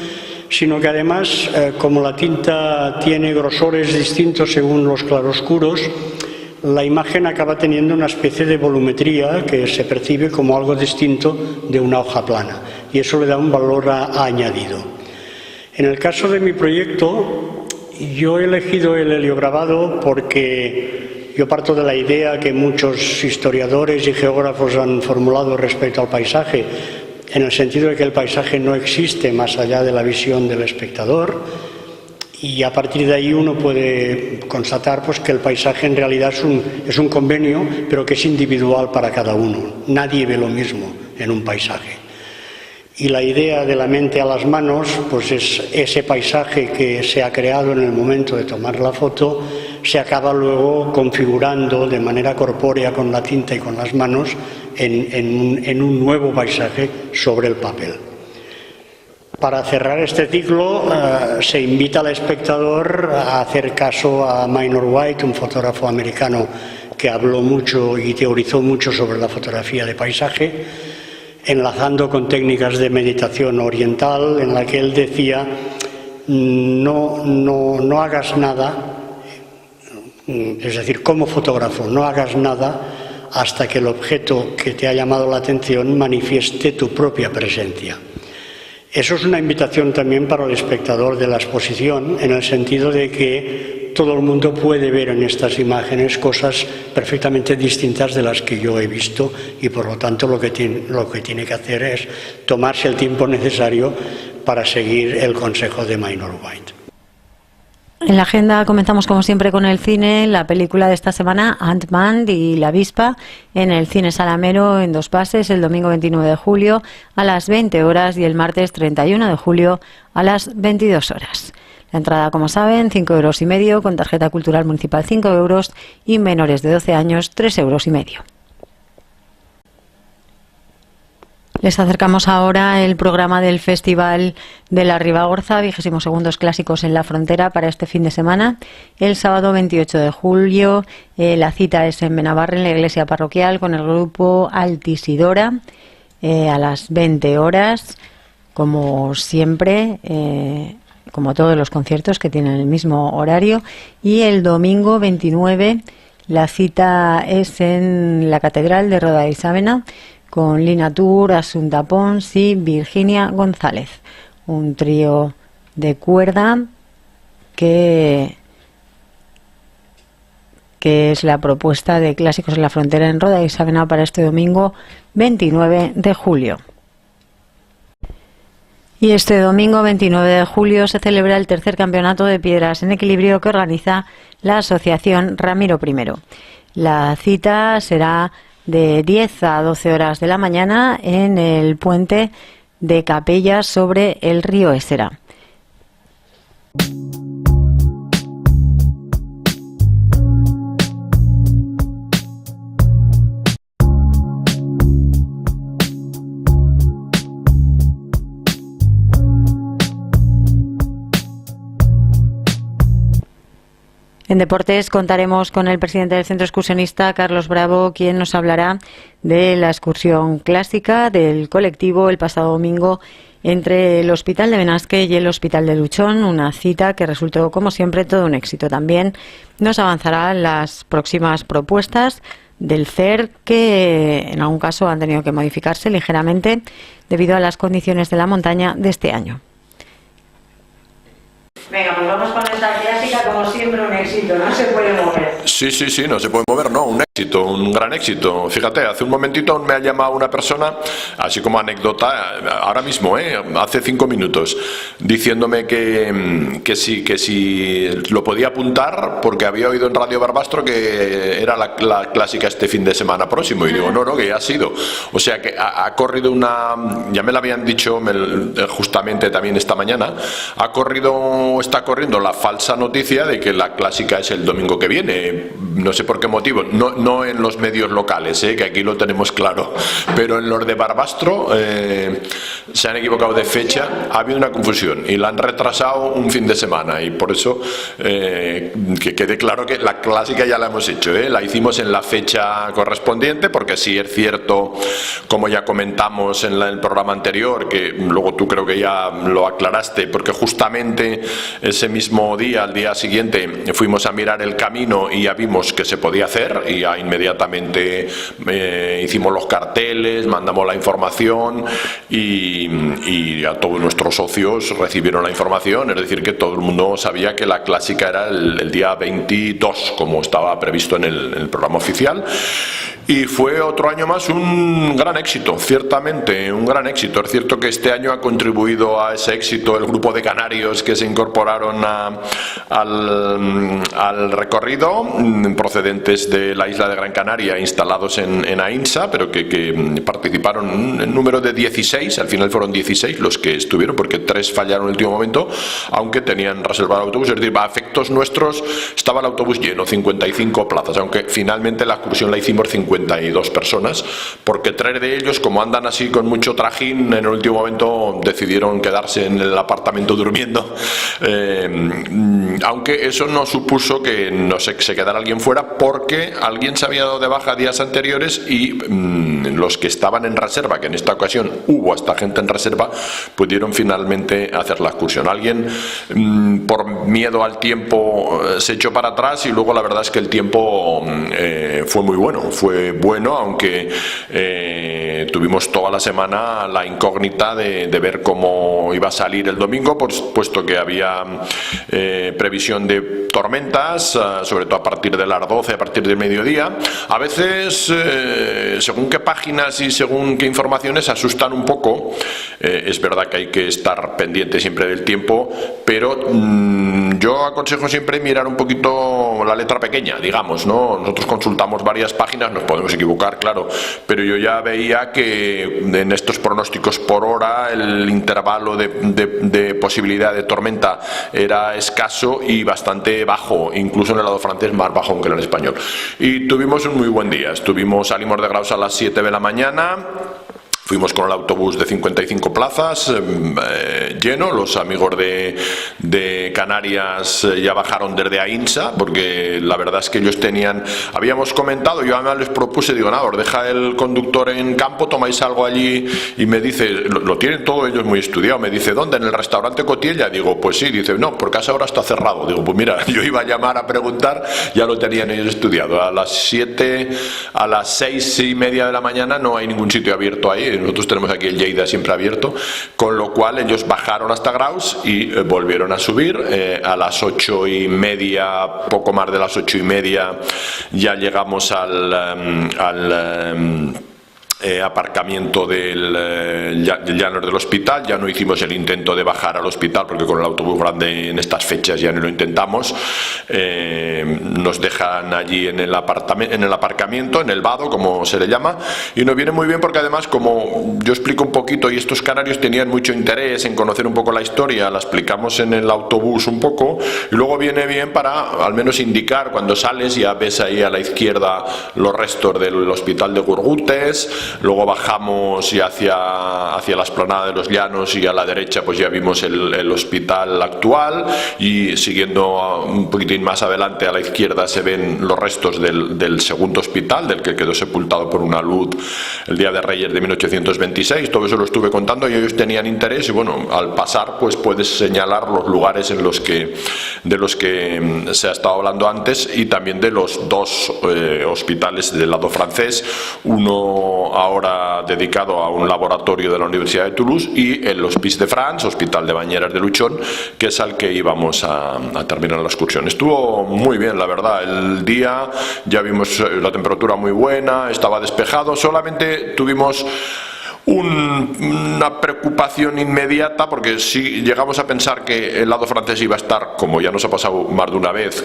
sino que además, como la tinta tiene grosores distintos según los claroscuros, la imagen acaba teniendo una especie de volumetría que se percibe como algo distinto de una hoja plana, y eso le da un valor añadido. En el caso de mi proyecto, yo he elegido el heliograbado porque yo parto de la idea que muchos historiadores y geógrafos han formulado respecto al paisaje, en el sentido de que el paisaje no existe más allá de la visión del espectador, y a partir de ahí uno puede constatar pues, que el paisaje en realidad es un convenio, pero que es individual para cada uno. Nadie ve lo mismo en un paisaje. Y la idea de la mente a las manos, pues es ese paisaje que se ha creado en el momento de tomar la foto, se acaba luego configurando de manera corpórea con la tinta y con las manos en un nuevo paisaje sobre el papel. Para cerrar este ciclo, se invita al espectador a hacer caso a Minor White, un fotógrafo americano que habló mucho y teorizó mucho sobre la fotografía de paisaje, enlazando con técnicas de meditación oriental, en la que él decía: no hagas nada, es decir, como fotógrafo, no hagas nada hasta que el objeto que te ha llamado la atención manifieste tu propia presencia. Eso es una invitación también para el espectador de la exposición, en el sentido de que todo el mundo puede ver en estas imágenes cosas perfectamente distintas de las que yo he visto, y por lo tanto lo que tiene que hacer es tomarse el tiempo necesario para seguir el consejo de Minor White. En la agenda comenzamos como siempre con el cine, la película de esta semana, Ant-Man y la avispa, en el Cine Salamero en 2 pases, el domingo 29 de julio a las 20 horas y el martes 31 de julio a las 22 horas. La entrada, como saben, 5,5 €, con tarjeta cultural municipal 5 € y menores de 12 años 3,5 €. Les acercamos ahora el programa del Festival de la Ribagorza, 22º Clásicos en la Frontera, para este fin de semana. El sábado 28 de julio la cita es en Benabarre, en la iglesia parroquial, con el grupo Altisidora, a las 20 horas, como siempre, como todos los conciertos que tienen el mismo horario. Y el domingo 29 la cita es en la Catedral de Roda y Sábena, con Lina Tour, Asunta Pons y Virginia González. Un trío de cuerda que es la propuesta de Clásicos en la Frontera en Roda y Sábena para este domingo 29 de julio. Y este domingo 29 de julio se celebra el tercer campeonato de piedras en equilibrio que organiza la Asociación Ramiro I. La cita será de 10 a 12 horas de la mañana en el puente de Capella sobre el río Esera. En deportes contaremos con el presidente del Centro Excursionista, Carlos Bravo, quien nos hablará de la excursión clásica del colectivo el pasado domingo entre el Hospital de Benasque y el Hospital de Luchón, una cita que resultó, como siempre, todo un éxito. También nos avanzará las próximas propuestas del CER, que en algún caso han tenido que modificarse ligeramente debido a las condiciones de la montaña de este año. Venga, pues vamos con esta clásica, como siempre, un éxito, no se puede mover. Sí, no se puede mover, no, un éxito, un gran éxito. Fíjate, hace un momentito me ha llamado una persona, así como anécdota, ahora mismo, hace 5 minutos, diciéndome que si lo podía apuntar porque había oído en Radio Barbastro que era la clásica este fin de semana próximo. Y digo, no, que ya ha sido. O sea que ha corrido ya me lo habían dicho justamente también esta mañana, está corriendo la falsa noticia de que la clásica es el domingo que viene. No sé por qué motivo, no no en los medios locales, que aquí lo tenemos claro, pero en los de Barbastro se han equivocado de fecha, ha habido una confusión y la han retrasado un fin de semana, y por eso que quede claro que la clásica ya la hemos hecho, la hicimos en la fecha correspondiente, porque sí es cierto, como ya comentamos en el programa anterior, que luego tú creo que ya lo aclaraste, porque justamente ese mismo día, al día siguiente, fuimos a mirar el camino y ya vimos que se podía hacer, y ya inmediatamente hicimos los carteles, mandamos la información y a todos nuestros socios recibieron la información, es decir, que todo el mundo sabía que la clásica era el día 22, como estaba previsto en el programa oficial. Y fue otro año más un gran éxito, ciertamente, un gran éxito. Es cierto que este año ha contribuido a ese éxito el grupo de canarios que se incorporaron al recorrido, procedentes de la isla de Gran Canaria, instalados en AINSA, pero que participaron en número de 16, al final fueron 16 los que estuvieron, porque 3 fallaron en el último momento, aunque tenían reservado el autobús. Es decir, a efectos nuestros estaba el autobús lleno, 55 plazas, aunque finalmente la excursión la hicimos 52 personas, porque 3 de ellos, como andan así con mucho trajín, en el último momento decidieron quedarse en el apartamento durmiendo, aunque eso no supuso que no se quedara alguien fuera, porque alguien se había dado de baja días anteriores y los que estaban en reserva, que en esta ocasión hubo hasta gente en reserva, pudieron finalmente hacer la excursión. Alguien por miedo al tiempo se echó para atrás, y luego la verdad es que el tiempo fue muy bueno, aunque tuvimos toda la semana la incógnita de ver cómo iba a salir el domingo, puesto que había previsión de tormentas, sobre todo a partir de las 12, a partir del mediodía. A veces, según qué páginas y según qué informaciones, asustan un poco. Es verdad que hay que estar pendiente siempre del tiempo, pero yo aconsejo siempre mirar un poquito la letra pequeña, digamos, ¿no? Nosotros consultamos varias páginas, nos podemos equivocar, claro, pero yo ya veía que en estos pronósticos por hora el intervalo de posibilidad de tormenta era escaso y bastante bajo, incluso en el lado francés más bajo que en el español. Y tuvimos un muy buen día. Salimos de Graus a las 7 de la mañana. Fuimos con el autobús de 55 plazas, lleno. Los amigos de Canarias ya bajaron desde AINSA, porque la verdad es que ellos habíamos comentado, yo además les propuse, digo, nada, os deja el conductor en campo, tomáis algo allí, y me dice, lo tienen todo ellos muy estudiado, me dice, ¿dónde? ¿En el restaurante Cotiella? Digo, pues sí. Dice, no, porque a esa hora está cerrado. Digo, pues mira, yo iba a llamar a preguntar, ya lo tenían ellos estudiado. A las 7, a las 6:30 de la mañana no hay ningún sitio abierto ahí. Nosotros tenemos aquí el Lleida siempre abierto, con lo cual ellos bajaron hasta Graus y volvieron a subir. A las 8:30, poco más de las 8:30, ya llegamos al aparcamiento del llano del hospital. Ya no hicimos el intento de bajar al hospital, porque con el autobús grande en estas fechas ya no lo intentamos. Nos dejan allí en el aparcamiento, en el vado, como se le llama, y nos viene muy bien, porque además, como yo explico un poquito, y estos canarios tenían mucho interés en conocer un poco la historia, la explicamos en el autobús un poco, y luego viene bien para al menos indicar, cuando sales ya ves ahí a la izquierda los restos del hospital de Gurgutes. Luego bajamos y hacia la explanada de los Llanos, y a la derecha pues ya vimos el hospital actual, y siguiendo un poquitín más adelante a la izquierda se ven los restos del segundo hospital, del que quedó sepultado por una luz el día de Reyes de 1826. Todo eso lo estuve contando y ellos tenían interés, y bueno, al pasar pues puedes señalar los lugares de los que se ha estado hablando antes, y también de los 2 hospitales del lado francés, uno ahora dedicado a un laboratorio de la Universidad de Toulouse, y el Hospice de France, Hospital de Bañeras de Luchón, que es al que íbamos a terminar la excursión. Estuvo muy bien, la verdad. El día ya vimos la temperatura muy buena, estaba despejado, solamente tuvimos una preocupación inmediata, porque sí llegamos a pensar que el lado francés iba a estar, como ya nos ha pasado más de una vez,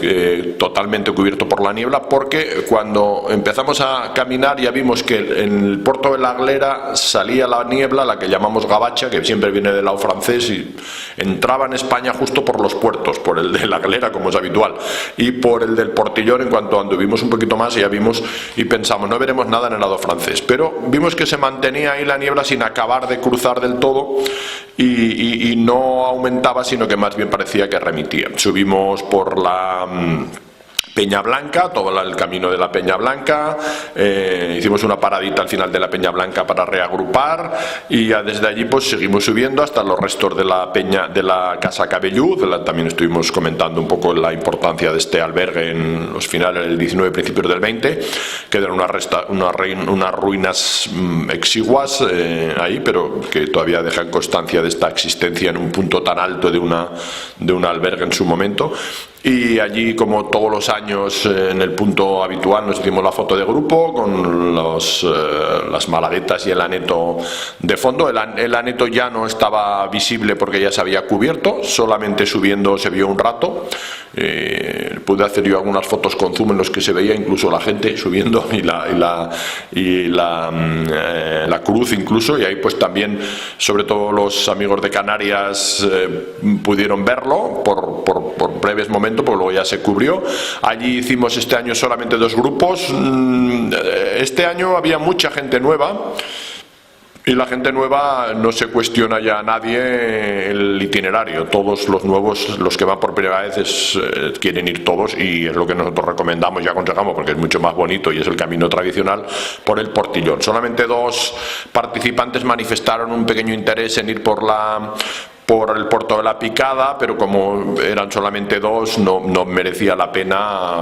totalmente cubierto por la niebla, porque cuando empezamos a caminar ya vimos que en el puerto de la Aglera salía la niebla, la que llamamos gabacha, que siempre viene del lado francés y entraba en España justo por los puertos, por el de la Aglera, como es habitual, y por el del Portillón. En cuanto anduvimos un poquito más ya vimos y pensamos, no veremos nada en el lado francés, pero vimos que se mantenía ahí la niebla sin acabar de cruzar del todo y no aumentaba, sino que más bien parecía que remitía. Subimos por la Peña Blanca, todo el camino de la Peña Blanca, hicimos una paradita al final de la Peña Blanca para reagrupar y ya desde allí pues seguimos subiendo hasta los restos de la Peña, de la Casa Cabellú. También estuvimos comentando un poco la importancia de este albergue en los finales del 19, principios del 20, quedan unas ruinas exiguas ahí, pero que todavía dejan constancia de esta existencia en un punto tan alto de un albergue en su momento. Y allí, como todos los años, en el punto habitual, nos hicimos la foto de grupo con las malaguetas y el aneto de fondo. El aneto ya no estaba visible porque ya se había cubierto, solamente subiendo se vio un rato. Pude hacer yo algunas fotos con zoom en los que se veía incluso la gente subiendo y la cruz incluso, y ahí pues también, sobre todo los amigos de Canarias, pudieron verlo por breves momentos, porque luego ya se cubrió. Allí hicimos este año solamente 2 grupos. Este año había mucha gente nueva. Y la gente nueva no se cuestiona ya a nadie el itinerario. Todos los nuevos, los que van por primera vez, quieren ir todos, y es lo que nosotros recomendamos y aconsejamos, porque es mucho más bonito y es el camino tradicional por el Portillón. Solamente 2 participantes manifestaron un pequeño interés en ir por el puerto de la Picada, pero como eran solamente 2, no merecía la pena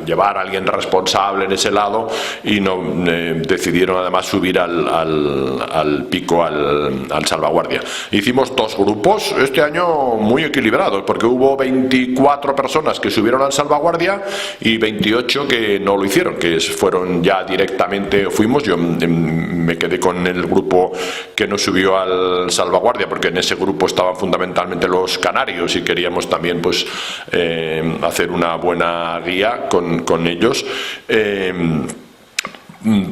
llevar a alguien responsable en ese lado, y decidieron además subir al pico, al Salvaguardia. Hicimos 2 grupos este año muy equilibrados, porque hubo 24 personas que subieron al Salvaguardia y 28 que no lo hicieron, que fueron ya directamente, yo me quedé con el grupo que no subió al Salvaguardia, porque en ese grupo estaban fundamentalmente los canarios y queríamos también pues hacer una buena guía con ellos.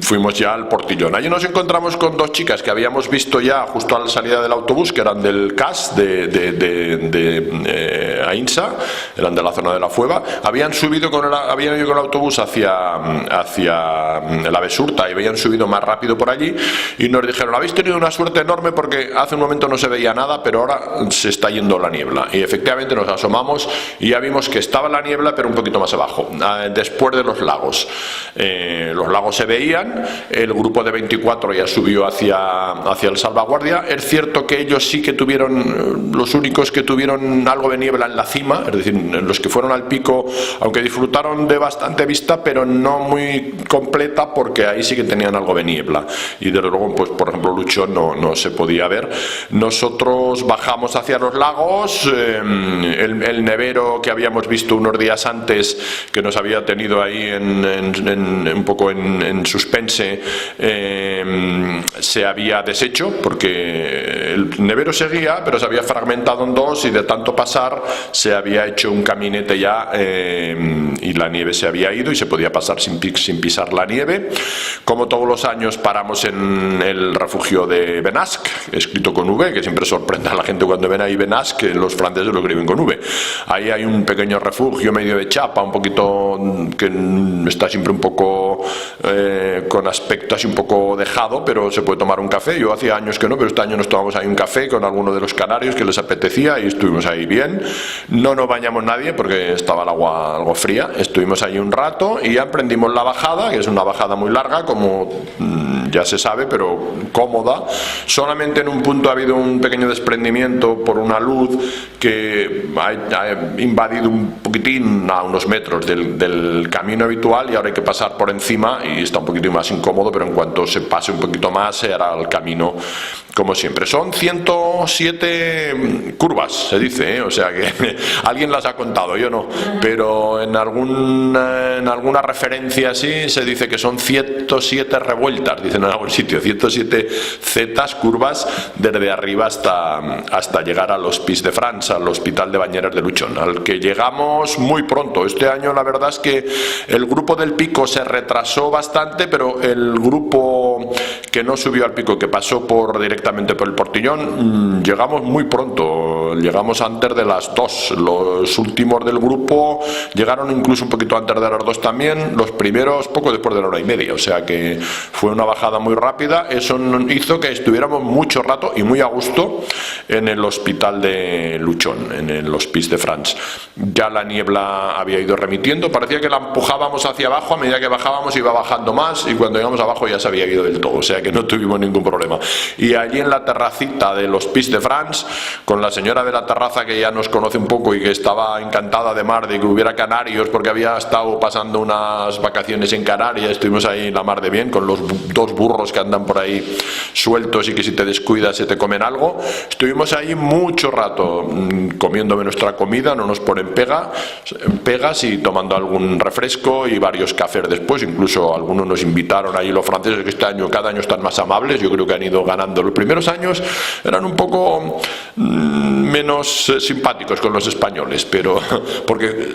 Fuimos ya al Portillón. Allí nos encontramos con 2 chicas que habíamos visto ya justo a la salida del autobús, que eran del CAS de Ainsa, eran de la zona de la Fueva. Habían ido con el autobús hacia la Besurta y habían subido más rápido por allí, y nos dijeron: habéis tenido una suerte enorme porque hace un momento no se veía nada, pero ahora se está yendo la niebla. Y efectivamente nos asomamos y ya vimos que estaba la niebla, pero un poquito más abajo, después de los lagos. Los lagos se veían. El grupo de 24 ya subió hacia el Salvaguardia. Es cierto que ellos sí que tuvieron, los únicos que tuvieron algo de niebla en la cima, es decir, los que fueron al pico, aunque disfrutaron de bastante vista, pero no muy completa, porque ahí sí que tenían algo de niebla. Y desde luego, pues por ejemplo, Luchón no se podía ver. Nosotros bajamos hacia los lagos. El nevero que habíamos visto unos días antes, que nos había tenido ahí un poco en suspense, se había deshecho, porque el nevero seguía, pero se había fragmentado en 2, y de tanto pasar se había hecho un caminete ya, y la nieve se había ido y se podía pasar sin pisar la nieve. Como todos los años, paramos en el refugio de Benasc, escrito con V, que siempre sorprende a la gente cuando ven ahí Benasc, que los franceses lo escriben con V. Ahí hay un pequeño refugio medio de chapa, un poquito, que está siempre un poco con aspecto así un poco dejado, pero se puede tomar un café. Yo hacía años que no, pero este año nos tomamos ahí un café con alguno de los canarios que les apetecía, y estuvimos ahí bien. No nos bañamos nadie porque estaba el agua algo fría. Estuvimos ahí un rato y ya emprendimos la bajada, que es una bajada muy larga, como ya se sabe, pero cómoda. Solamente en un punto ha habido un pequeño desprendimiento por una luz que ha invadido un poquitín, a unos metros del camino habitual, y ahora hay que pasar por encima y está un poquito más incómodo, pero en cuanto se pase un poquito más se hará el camino como siempre. Son 107 curvas, se dice, o sea que alguien las ha contado, yo no, pero en alguna referencia así se dice que son 107 revueltas, dicen en algún sitio, 107 zetas, curvas, desde arriba hasta llegar al Hospice de France, al Hospital de Bañeres de Luchón, al que llegamos muy pronto. Este año la verdad es que el grupo del pico se retrasó bastante, pero el grupo que no subió al pico, que pasó directamente por el Portillón, llegamos muy pronto, llegamos antes de las 2. Los últimos del grupo llegaron incluso un poquito antes de las 2 también, los primeros poco después de la 1:30, o sea que fue una bajada muy rápida. Eso hizo que estuviéramos mucho rato y muy a gusto en el Hospital de Luchón, en el Hospice de France. Ya la niebla había ido remitiendo, parecía que la empujábamos hacia abajo, a medida que bajábamos iba bajando más, y cuando llegamos abajo ya se había ido del todo, o sea que no tuvimos ningún problema. Y allí en la terracita del Hospice de France, con la señora de la terraza, que ya nos conoce un poco y que estaba encantada de mar de que hubiera canarios, porque había estado pasando unas vacaciones en Canarias, estuvimos ahí en la mar de bien con los 2 burros que andan por ahí sueltos y que si te descuidas se te comen algo. Estuvimos ahí mucho rato comiéndome nuestra comida, no nos ponen pegas, y tomando algún refresco y varios cafés después. Incluso algunos nos invitaron ahí, los franceses, que cada año están más amables, yo creo que han ido ganando. Los primeros años eran un poco menos simpáticos con los españoles, pero porque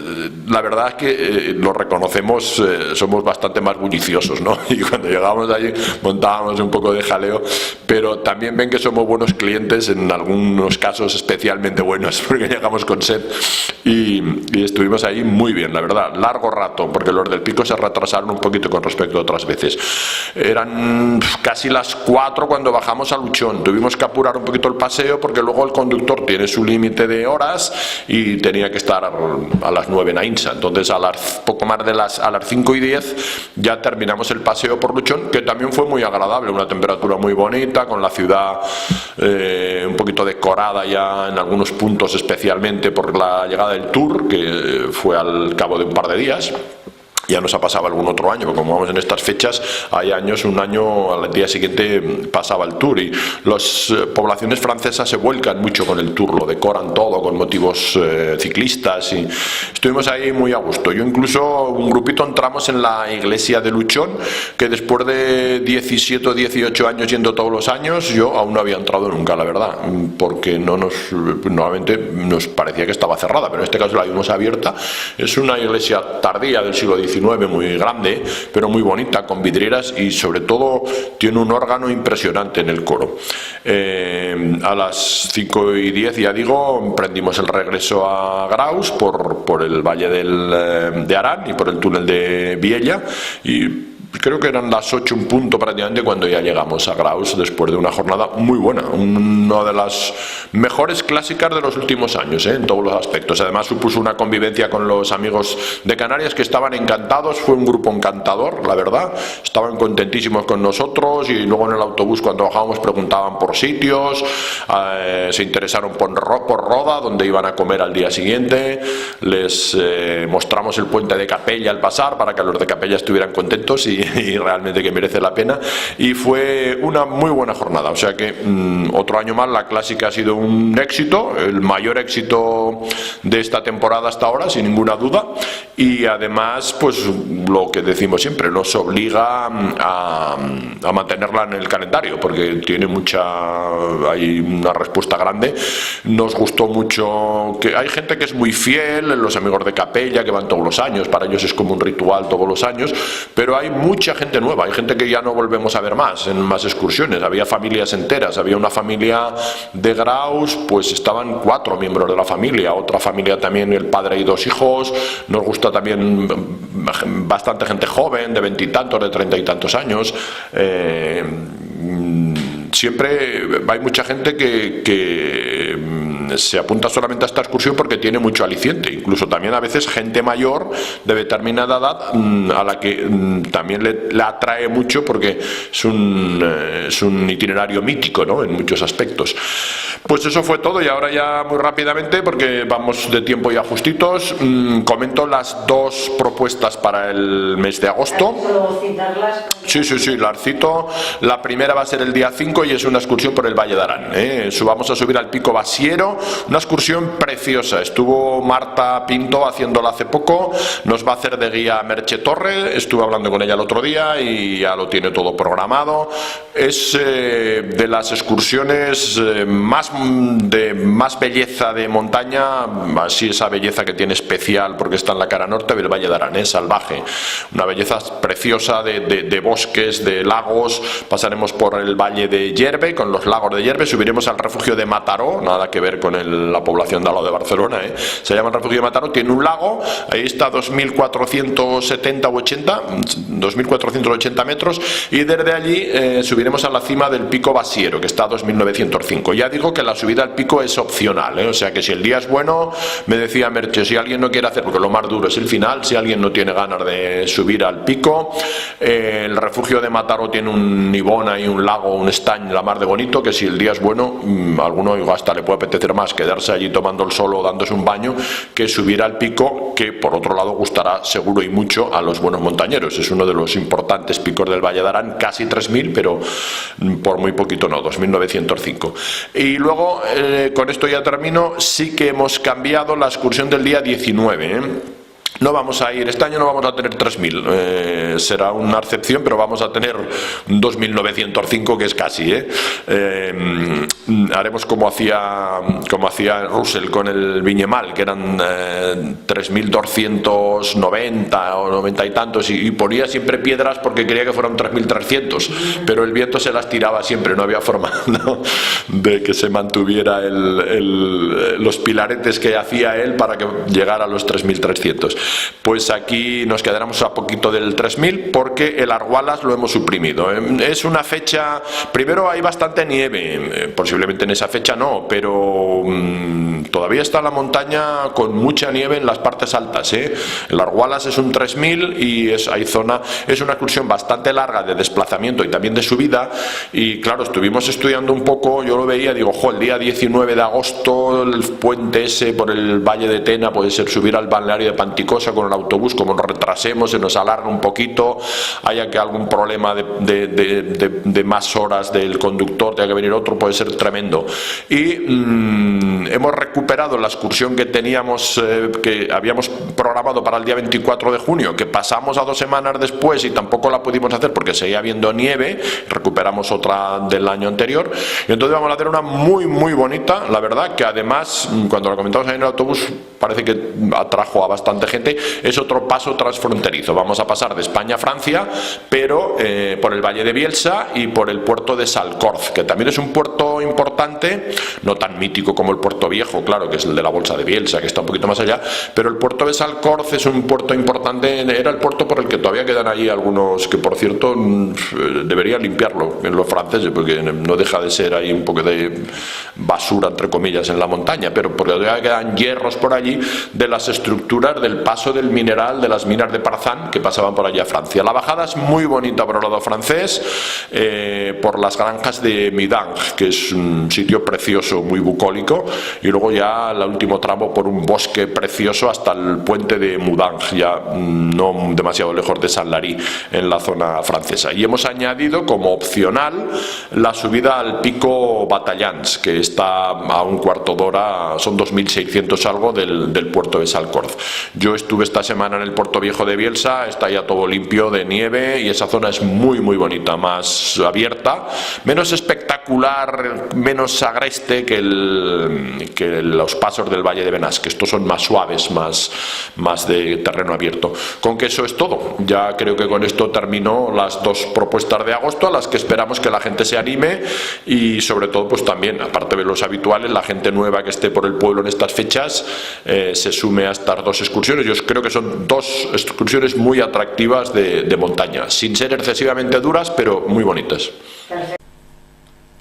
la verdad es que lo reconocemos, somos bastante más bulliciosos, ¿no? Y cuando llegábamos allí montábamos un poco de jaleo, pero también ven que somos buenos clientes, en algunos casos especialmente buenos, porque llegamos con sed y estuvimos ahí muy bien, la verdad, largo rato, porque los del pico se retrasaron un poquito con respecto a otras veces. Eran casi las 4 cuando bajamos a Luchón, tuvimos que apurar un poquito el paseo porque luego el conductor tiene su límite de horas y tenía que estar a las 9 en Ainsa, entonces a las 5:10 ya terminamos el paseo por Luchón, que también fue muy agradable, una temperatura muy bonita, con la ciudad un poquito decorada ya en algunos puntos, especialmente por la llegada del Tour, que fue al cabo de un par de días. Ya nos ha pasado algún otro año, porque como vamos en estas fechas, hay años, un año al día siguiente pasaba el Tour, y las poblaciones francesas se vuelcan mucho con el Tour, lo decoran todo con motivos ciclistas, y estuvimos ahí muy a gusto. Yo incluso, un grupito, entramos en la iglesia de Luchón, que después de 17 o 18 años yendo todos los años, yo aún no había entrado nunca, la verdad, porque normalmente nos parecía que estaba cerrada, pero en este caso la vimos abierta. Es una iglesia tardía del siglo XIX, muy grande, pero muy bonita, con vidrieras, y sobre todo tiene un órgano impresionante en el coro. A las 5:10, ya digo, emprendimos el regreso a Graus por el valle de Arán y por el túnel de Viella, y creo que eran las 8 en punto prácticamente cuando ya llegamos a Graus, después de una jornada muy buena, una de las mejores clásicas de los últimos años, en todos los aspectos. Además supuso una convivencia con los amigos de Canarias, que estaban encantados, fue un grupo encantador, la verdad, estaban contentísimos con nosotros, y luego en el autobús cuando bajábamos preguntaban por sitios, se interesaron por Roda, donde iban a comer al día siguiente, les mostramos el puente de Capella al pasar, para que los de Capella estuvieran contentos, y realmente que merece la pena, y fue una muy buena jornada. O sea que otro año más la clásica ha sido un éxito, el mayor éxito de esta temporada hasta ahora, sin ninguna duda, y además, pues lo que decimos siempre, nos obliga a mantenerla en el calendario, porque hay una respuesta grande. Nos gustó mucho, que hay gente que es muy fiel, los amigos de Capella, que van todos los años, para ellos es como un ritual todos los años, pero hay mucha gente nueva, hay gente que ya no volvemos a ver más en más excursiones. Había familias enteras, había una familia de Graus, pues estaban 4 miembros de la familia, otra familia también, el padre y 2 hijos. Nos gusta también bastante gente joven, de 20 y tantos, de 30 y tantos años. Siempre hay mucha gente que se apunta solamente a esta excursión porque tiene mucho aliciente, incluso también a veces gente mayor de determinada edad, a la que también le atrae mucho, porque es un itinerario mítico, ¿no?, en muchos aspectos. Pues eso fue todo, y ahora ya muy rápidamente, porque vamos de tiempo ya justitos, comento las 2 propuestas para el mes de agosto. Sí, las cito. La primera va a ser el día 5 y es una excursión por el Valle de Arán. Vamos a subir al Pico Basiero, termino, una excursión preciosa. Estuvo Marta Pinto haciéndola hace poco, nos va a hacer de guía Merche Torre, estuve hablando con ella el otro día y ya lo tiene todo programado. Es de las excursiones más belleza de montaña, así esa belleza que tiene especial porque está en la cara norte del Valle de Arán, salvaje, una belleza preciosa de bosques, de lagos. Pasaremos por el Valle de Yerbe, con los lagos de Yerbe, subiremos al refugio de Mataró, nada que ver con la población de al lado de Barcelona, se llama el refugio de Mataró, tiene un lago, ahí está 2.470 u 80, 2.480 metros, y desde allí subiremos a la cima del Pico Basiero, que está a 2.905. Ya digo que la subida al pico es opcional, o sea que si el día es bueno, me decía Merche, si alguien no quiere hacer, porque lo más duro es el final, si alguien no tiene ganas de subir al pico, el refugio de Mataró tiene un Ibona y un lago, un estañ la mar de bonito, que si el día es bueno, alguno hasta le puede apetecer más quedarse allí tomando el sol o dándose un baño que subir al pico, que por otro lado gustará seguro y mucho a los buenos montañeros. Es uno de los importantes picos del Valle de Arán, casi 3.000, pero por muy poquito no, 2.905. Y luego, con esto ya termino, sí que hemos cambiado la excursión del día 19, No vamos a ir, este año no vamos a tener 3.000, será una excepción, pero vamos a tener 2.905, que es casi, haremos como hacía Russell con el Viñemal, que eran 3.290 o 90 y tantos, y ponía siempre piedras porque quería que fueran 3.300, pero el viento se las tiraba siempre, no había forma, ¿no?, de que se mantuviera los pilaretes que hacía él para que llegara a los 3.300. Pues aquí nos quedaremos a poquito del 3.000 porque el Argualas lo hemos suprimido. Es una fecha, primero hay bastante nieve, posiblemente en esa fecha no, pero todavía está la montaña con mucha nieve en las partes altas. El Argualas es un 3.000 y hay zona, es una excursión bastante larga de desplazamiento y también de subida, y claro, estuvimos estudiando un poco, yo lo veía, digo, el día 19 de agosto, el puente ese por el Valle de Tena, puede ser subir al balneario de Panticosa con el autobús, como nos retrasemos, se nos alarga un poquito, haya que algún problema de más horas del conductor, tenga que venir otro, puede ser tremendo. Y hemos recuperado la excursión que teníamos, que habíamos programado para el día 24 de junio, que pasamos a 2 semanas después y tampoco la pudimos hacer porque seguía habiendo nieve, recuperamos otra del año anterior, y entonces vamos a hacer una muy muy bonita, la verdad, que además cuando la comentamos ahí en el autobús parece que atrajo a bastante gente. Es otro paso transfronterizo, vamos a pasar de España a Francia, pero por el Valle de Bielsa y por el puerto de Salcorz, que también es un puerto importante, no tan mítico como el Puerto Viejo, claro, que es el de la Bolsa de Bielsa, que está un poquito más allá, pero el puerto de Salcorz es un puerto importante, era el puerto por el que todavía quedan ahí algunos, que por cierto deberían limpiarlo en los franceses, porque no deja de ser ahí un poco de basura, entre comillas, en la montaña, pero porque todavía quedan hierros por allí de las estructuras del paso del mineral de las minas de Parzán que pasaban por allá a Francia. La bajada es muy bonita por el lado francés, por las granjas de Midange, que es un sitio precioso, muy bucólico, y luego ya el último tramo por un bosque precioso hasta el puente de Mudange, ya no demasiado lejos de Saint-Lary, en la zona francesa. Y hemos añadido como opcional la subida al pico Batallans, que está a un cuarto de hora, son 2.600 algo del puerto de Salcorz. Yo estuve esta semana en el Puerto Viejo de Bielsa, está ya todo limpio de nieve y esa zona es muy muy bonita, más abierta, menos espectacular, menos agreste que los pasos del Valle de Benasque. Estos son más suaves, más de terreno abierto. Con que eso es todo. Ya creo que con esto termino las 2 propuestas de agosto, a las que esperamos que la gente se anime y sobre todo pues también, aparte de los habituales, la gente nueva que esté por el pueblo en estas fechas se sume a estas 2 excursiones. Yo creo que son 2 excursiones muy atractivas de montaña, sin ser excesivamente duras, pero muy bonitas.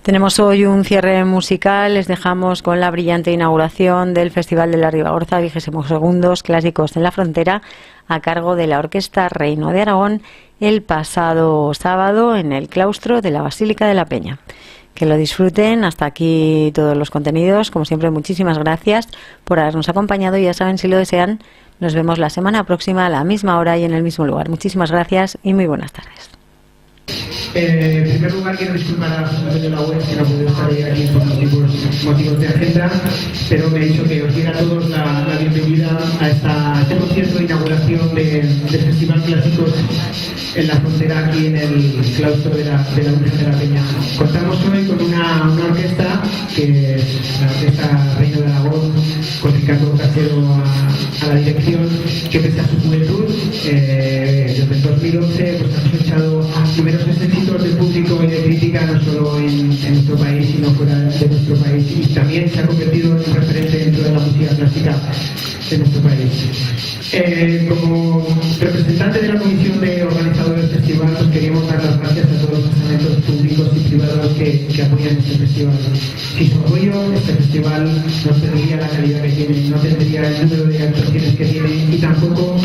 Tenemos hoy un cierre musical, les dejamos con la brillante inauguración del Festival de la Ribagorza, 22º Clásicos en la Frontera, a cargo de la Orquesta Reino de Aragón, el pasado sábado en el claustro de la Basílica de la Peña. Que lo disfruten. Hasta aquí todos los contenidos. Como siempre, muchísimas gracias por habernos acompañado. Ya saben, si lo desean, nos vemos la semana próxima a la misma hora y en el mismo lugar. Muchísimas gracias y muy buenas tardes. En primer lugar, quiero disculpar a José Antonio Lagüez, que no puede estar hoy aquí por motivos de agenda, pero me ha dicho que os diera a todos la bienvenida a este concierto de inauguración del Festival Clásicos en la frontera, aquí en el claustro de la Virgen de la Peña. Contamos hoy con una orquesta, que es la Orquesta Reino de Aragón, con Ricardo Casero a la dirección, que pese a su juventud, desde el 2011 pues, ha cosechado numerosos éxitos de público y de crítica, no solo en nuestro país, sino fuera de nuestro país, y también se ha convertido en un referente dentro de la música clásica de nuestro país. Como representante de la comisión de organizadores del festival, pues queríamos dar las gracias a todos los estamentos públicos y privados que apoyan este festival. Sin su apoyo, este festival no tendría la calidad que tiene, no tendría el número de actuaciones que tiene y tampoco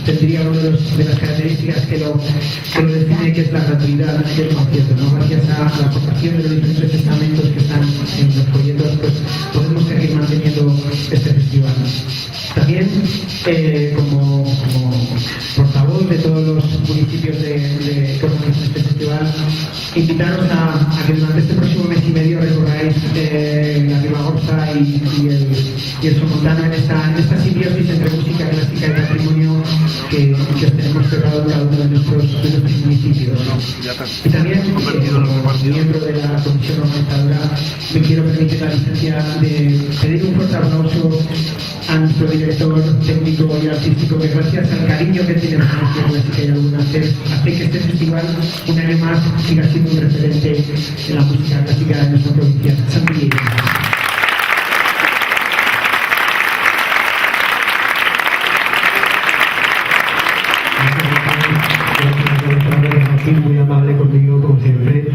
tendría una de las características que lo define, que es la gratuidad del concierto, ¿no? Gracias a la aportación de los diferentes estamentos que están en los folletos, pues podemos seguir manteniendo este festival. También, como portavoz de todos los municipios que organizan este festival, invitaros a que durante este próximo mes y medio recorráis la Ribagorza y el Somontano en esta simbiosis entre música clásica y patrimonio que os tenemos preparado en cada uno de nuestros municipios. Y también, como miembro de la comisión organizadora, me quiero permitir la licencia de pedir un fuerte aplauso a nuestro director técnico y artístico, que gracias al cariño que tiene la música clásica y alguna hace que este festival un año más siga siendo un referente en la música clásica de nuestra provincia. Santi. Muy amable conmigo, como siempre.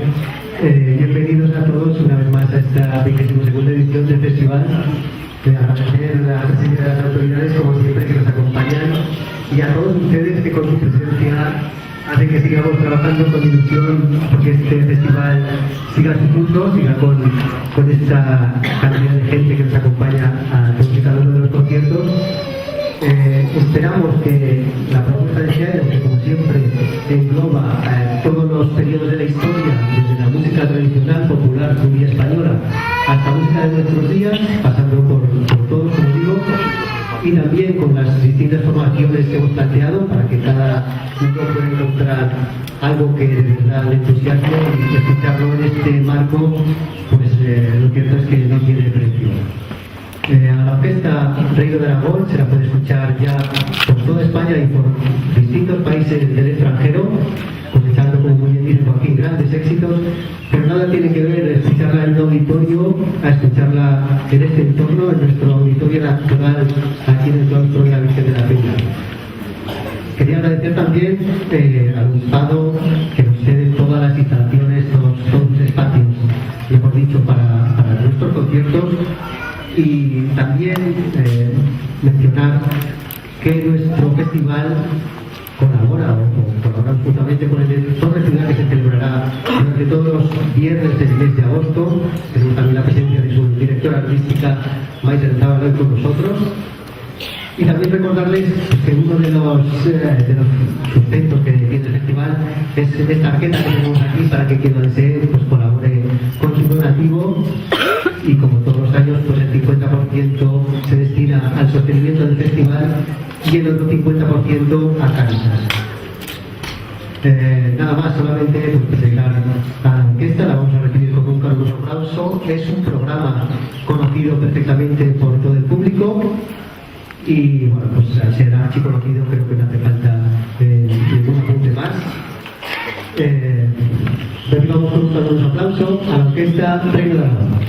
Bienvenidos a todos una vez más a esta 22ª edición del festival. Agradecer la presencia de las autoridades, como siempre, que nos acompañan, y a todos ustedes que con su presencia hacen que sigamos trabajando con ilusión porque este festival siga su curso, siga con esta cantidad de gente que nos acompaña a todos y cada uno de los conciertos. Esperamos que la propuesta de este año, que como siempre engloba todos los periodos de la historia, desde la música tradicional, popular, judía española, hasta música de nuestros días, pasando por todos, como digo, y también con las distintas formaciones que hemos planteado para que cada uno pueda encontrar algo que de verdad le entusiasme, y escucharlo en este marco, pues lo cierto es que no tiene precio. A la Orquesta Reino de Aragón se la puede escuchar ya por toda España y por distintos países del extranjero, cosechando, como muy bien dice Joaquín, grandes éxitos, pero nada tiene que ver escucharla en un auditorio a escucharla en este entorno, en nuestro auditorio natural, aquí en el claustro de la Virgen de la Peña. Quería agradecer también al obispado que nos cede todas las instalaciones, todos los espacios, hemos dicho, para nuestros conciertos. Y también mencionar que nuestro festival colabora justamente con el Torre Ciudad, que se celebrará durante todos los viernes del mes de agosto. Tenemos también la presencia de su directora artística, Maite Zábal, hoy con nosotros. Y también recordarles que uno de los sustentos que tiene el festival es esta tarjeta que tenemos aquí para que quien lo desee pues colabore con su donativo, y como todos los años pues el 50% se destina al sostenimiento del festival y el otro 50% a Cáritas. Nada más, solamente pues, presentar a la orquesta, la vamos a recibir con un caluroso aplauso. Es un programa conocido perfectamente por todo el público. Y bueno, pues al ser archiconocido creo que no hace falta ningún apunte más. Recibamos con un caluroso aplauso a la Orquesta Reino de Aragón.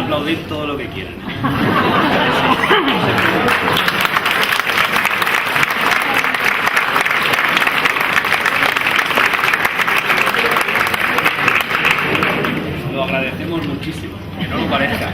aplaudir todo lo que quieran. Lo agradecemos muchísimo, que no lo parezca.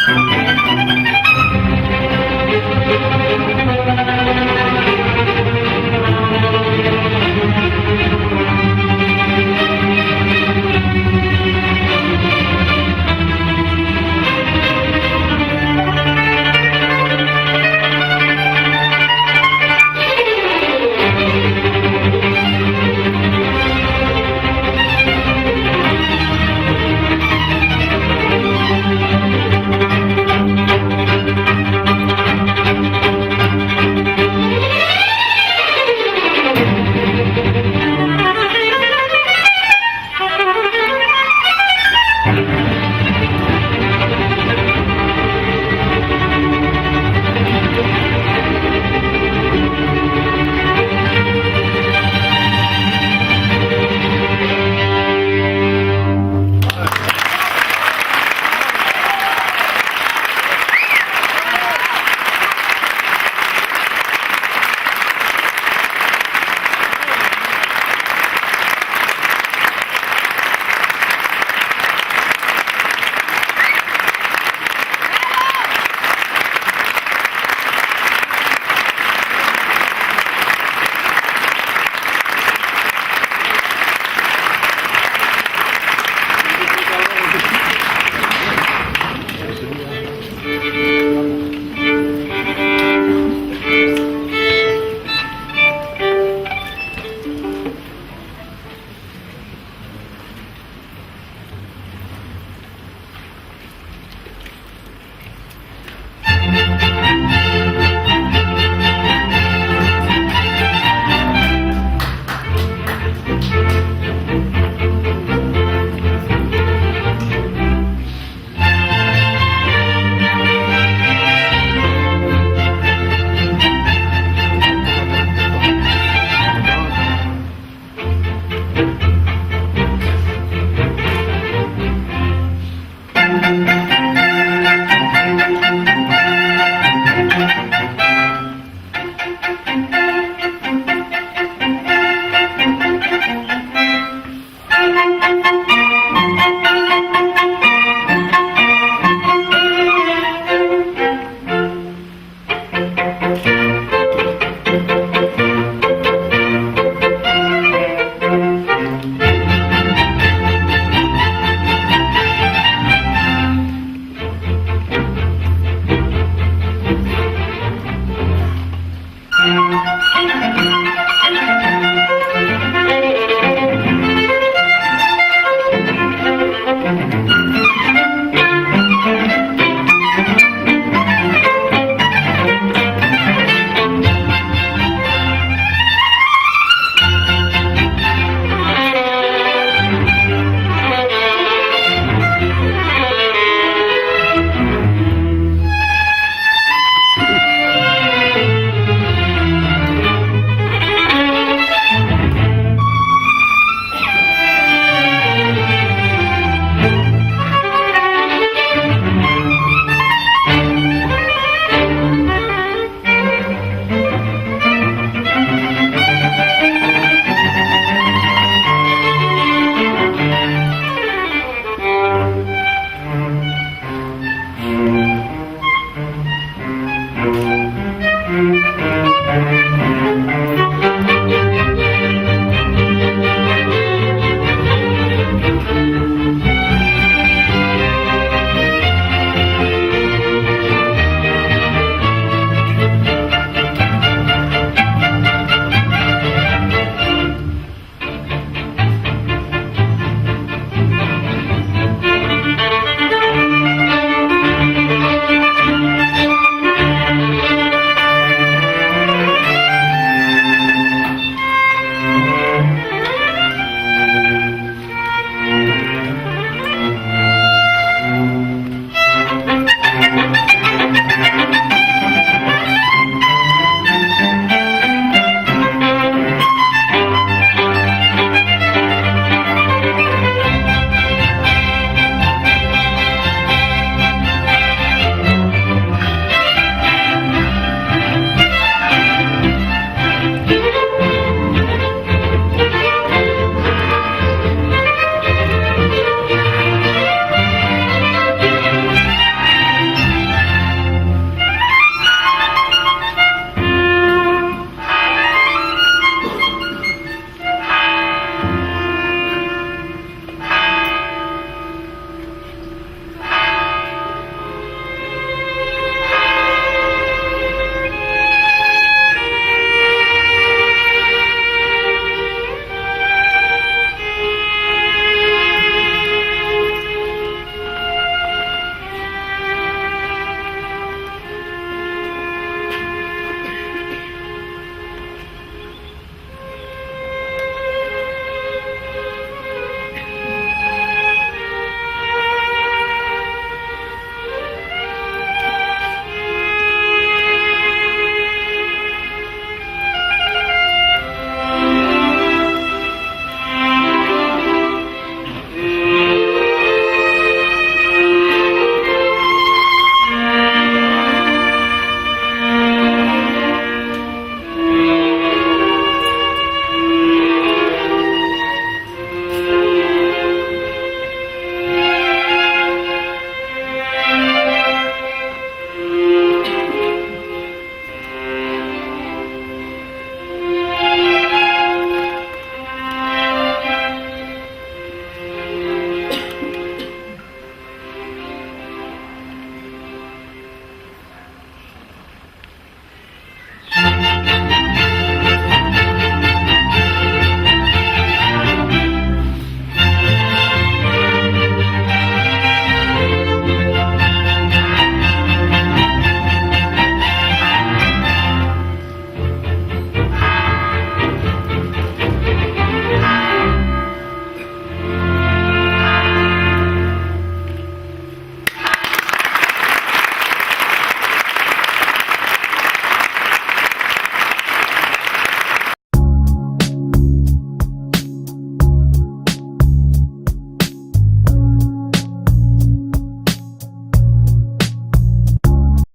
Thank you.